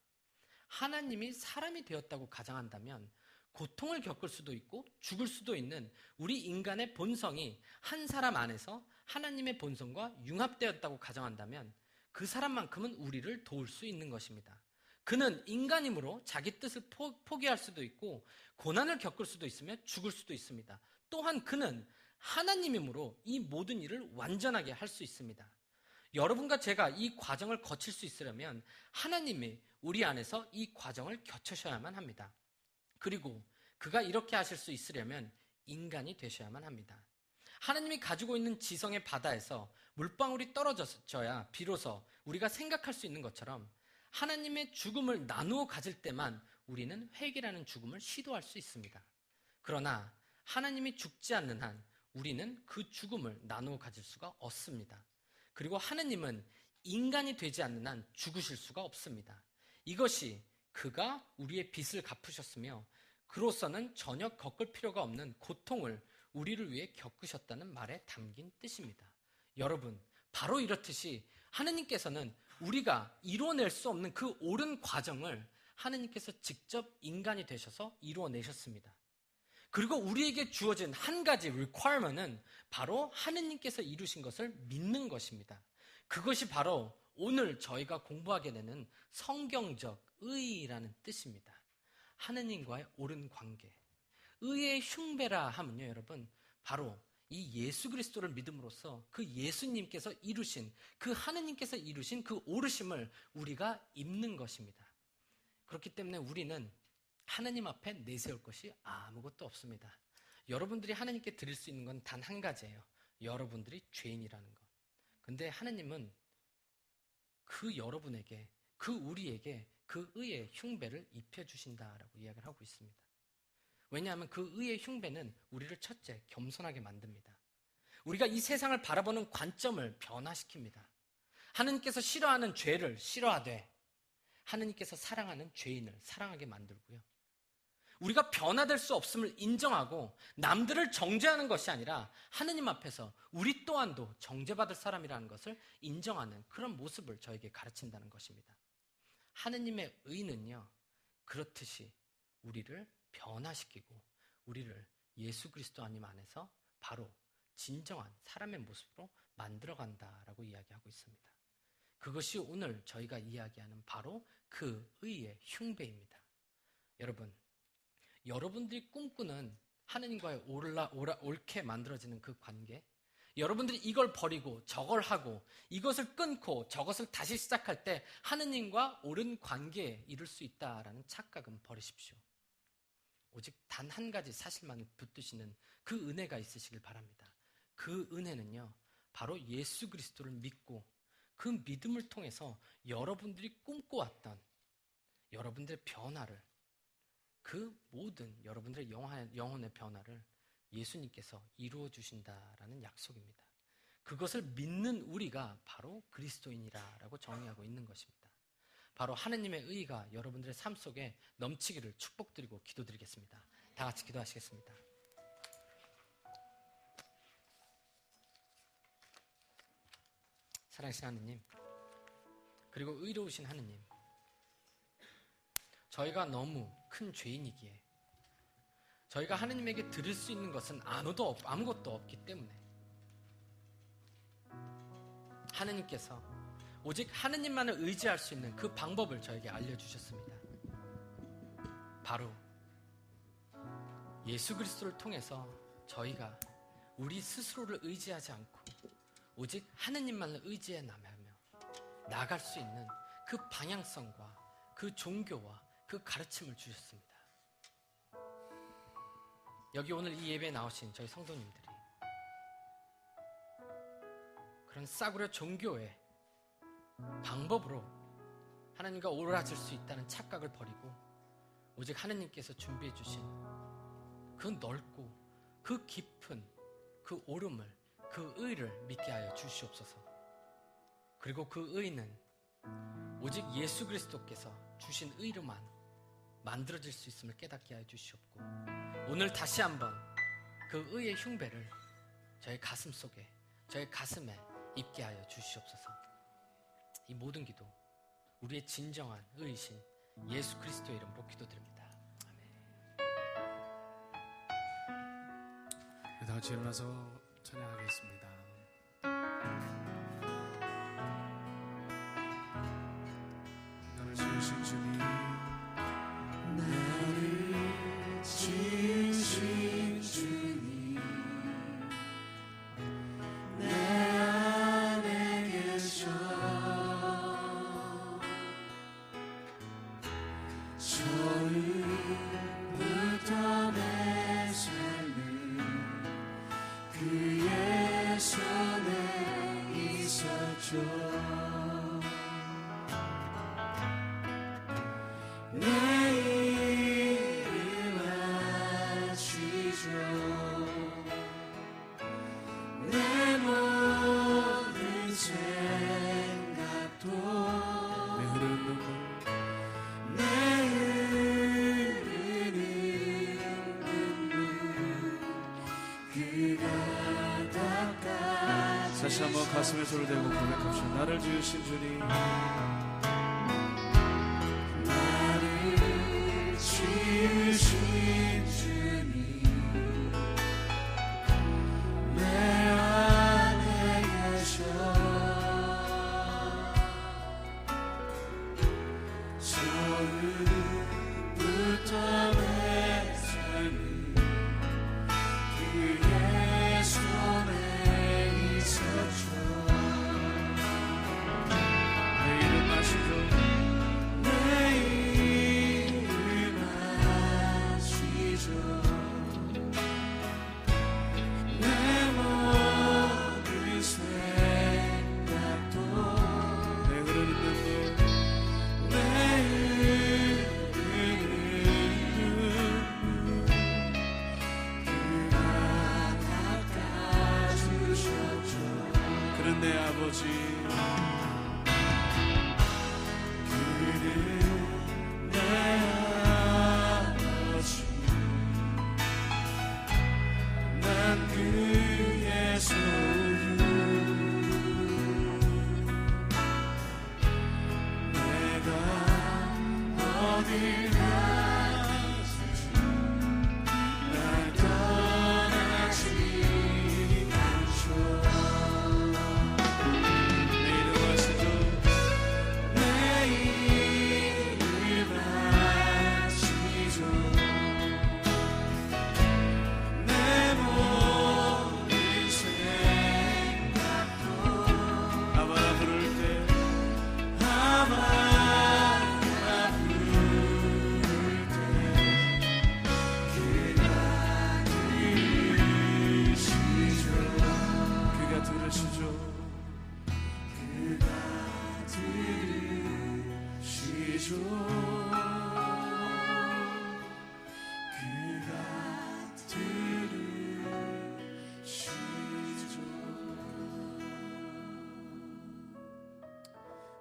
하나님이 사람이 되었다고 가정한다면 고통을 겪을 수도 있고 죽을 수도 있는 우리 인간의 본성이 한 사람 안에서 하나님의 본성과 융합되었다고 가정한다면 그 사람만큼은 우리를 도울 수 있는 것입니다. 그는 인간이므로 자기 뜻을 포기할 수도 있고 고난을 겪을 수도 있으며 죽을 수도 있습니다. 또한 그는 하나님이므로 이 모든 일을 완전하게 할 수 있습니다. 여러분과 제가 이 과정을 거칠 수 있으려면 하나님이 우리 안에서 이 과정을 겪으셔야만 합니다. 그리고 그가 이렇게 하실 수 있으려면 인간이 되셔야만 합니다. 하나님이 가지고 있는 지성의 바다에서 물방울이 떨어져야 비로소 우리가 생각할 수 있는 것처럼 하나님의 죽음을 나누어 가질 때만 우리는 회개라는 죽음을 시도할 수 있습니다. 그러나 하나님이 죽지 않는 한 우리는 그 죽음을 나누어 가질 수가 없습니다. 그리고 하나님은 인간이 되지 않는 한 죽으실 수가 없습니다. 이것이 그가 우리의 빚을 갚으셨으며 그로서는 전혀 겪을 필요가 없는 고통을 우리를 위해 겪으셨다는 말에 담긴 뜻입니다. 여러분, 바로 이렇듯이 하나님께서는 우리가 이루어낼 수 없는 그 옳은 과정을 하나님께서 직접 인간이 되셔서 이루어내셨습니다. 그리고 우리에게 주어진 한 가지 requirement은 바로 하나님께서 이루신 것을 믿는 것입니다. 그것이 바로 오늘 저희가 공부하게 되는 성경적 의라는 뜻입니다. 하느님과의 옳은 관계. 의의 흉배라 하면요, 여러분, 바로 이 예수 그리스도를 믿음으로써 그 예수님께서 이루신, 그 하느님께서 이루신 그 오르심을 우리가 입는 것입니다. 그렇기 때문에 우리는 하나님 앞에 내세울 것이 아무것도 없습니다. 여러분들이 하나님께 드릴 수 있는 건 단 한 가지예요. 여러분들이 죄인이라는 것. 근데 하나님은 그 여러분에게, 그 우리에게 그 의의 흉배를 입혀주신다라고 이야기를 하고 있습니다. 왜냐하면 그 의의 흉배는 우리를 첫째 겸손하게 만듭니다. 우리가 이 세상을 바라보는 관점을 변화시킵니다. 하느님께서 싫어하는 죄를 싫어하되 하느님께서 사랑하는 죄인을 사랑하게 만들고요. 우리가 변화될 수 없음을 인정하고 남들을 정죄하는 것이 아니라 하느님 앞에서 우리 또한도 정죄받을 사람이라는 것을 인정하는 그런 모습을 저에게 가르친다는 것입니다. 하느님의 의는요, 그렇듯이 우리를 변화시키고 우리를 예수 그리스도 하나님 안에서 바로 진정한 사람의 모습으로 만들어간다라고 이야기하고 있습니다. 그것이 오늘 저희가 이야기하는 바로 그 의의 흉배입니다. 여러분, 여러분들이 꿈꾸는 하느님과의 옳게 만들어지는 그 관계, 여러분들이 이걸 버리고 저걸 하고 이것을 끊고 저것을 다시 시작할 때 하느님과 옳은 관계에 이룰 수 있다라는 착각은 버리십시오. 오직 단 한 가지 사실만 붙드시는 그 은혜가 있으시길 바랍니다. 그 은혜는요, 바로 예수 그리스도를 믿고 그 믿음을 통해서 여러분들이 꿈꿔왔던 여러분들의 변화를, 그 모든 여러분들의 영혼의 변화를 예수님께서 이루어 주신다라는 약속입니다. 그것을 믿는 우리가 바로 그리스도인이라고 정의하고 있는 것입니다. 바로 하느님의 의가 여러분들의 삶 속에 넘치기를 축복드리고 기도드리겠습니다. 다 같이 기도하시겠습니다. 사랑하신 하느님, 그리고 의로우신 하느님, 저희가 너무 큰 죄인이기에 저희가 하느님에게 드릴 수 있는 것은 아무것도 없기 때문에 하느님께서 오직 하느님만을 의지할 수 있는 그 방법을 저에게 알려주셨습니다. 바로 예수 그리스도를 통해서 저희가 우리 스스로를 의지하지 않고 오직 하느님만을 의지해 나갈 수 있는 그 방향성과 그 종교와 그 가르침을 주셨습니다. 여기 오늘 이 예배에 나오신 저희 성도님들이 그런 싸구려 종교의 방법으로 하나님과 오라질 수 있다는 착각을 버리고 오직 하나님께서 준비해 주신 그 넓고 그 깊은 그 오름을, 그 의를 믿게 하여 주시옵소서. 그리고 그 의는 오직 예수 그리스도께서 주신 의로만 만들어질 수 있음을 깨닫게 하여 주시옵고, 오늘 다시 한번 그 의의 흉배를 저의 가슴 속에, 저의 가슴에 입게 하여 주시옵소서. 이 모든 기도 우리의 진정한 의이신 예수 그리스도의 이름으로 기도드립니다. 아멘. 다 같이 일어나서 찬양하겠습니다. 나를 지으신 주님, 나를 지으신 주님, 내 안에 계셔. 처음부터 내 삶을 그의 손에 있었죠. 내 이름 아시죠. 내 모든 생각도 내 흐르는 눈물, 내 흐르는 눈물 그가 닦아. 다시 한번 가슴에 손을 대고 고백합시다. 나를 지으신 주님, 나를 지으신 주님, 내 안에 계셔. 처음부터 내 삶을 그의 손에 있었죠. 내 이름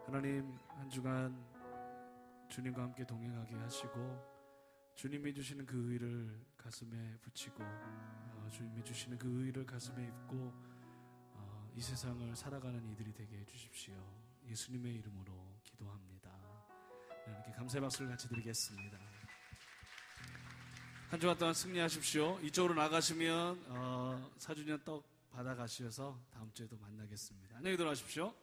하나님, 한 주간 주님과 함께 동행하게 하시고 주님이 주시는 그 의를 가슴에 붙이고 주님이 주시는 그 의를 가슴에 입고 이 세상을 살아가는 이들이 되게 해주십시오. 예수님의 이름으로 기도합니다. 이렇게 감사의 박수를 같이 드리겠습니다. 한 주간 동안 승리하십시오. 이쪽으로 나가시면 4주년 떡 받아가셔서 다음 주에도 만나겠습니다. 안녕히 들어가십시오.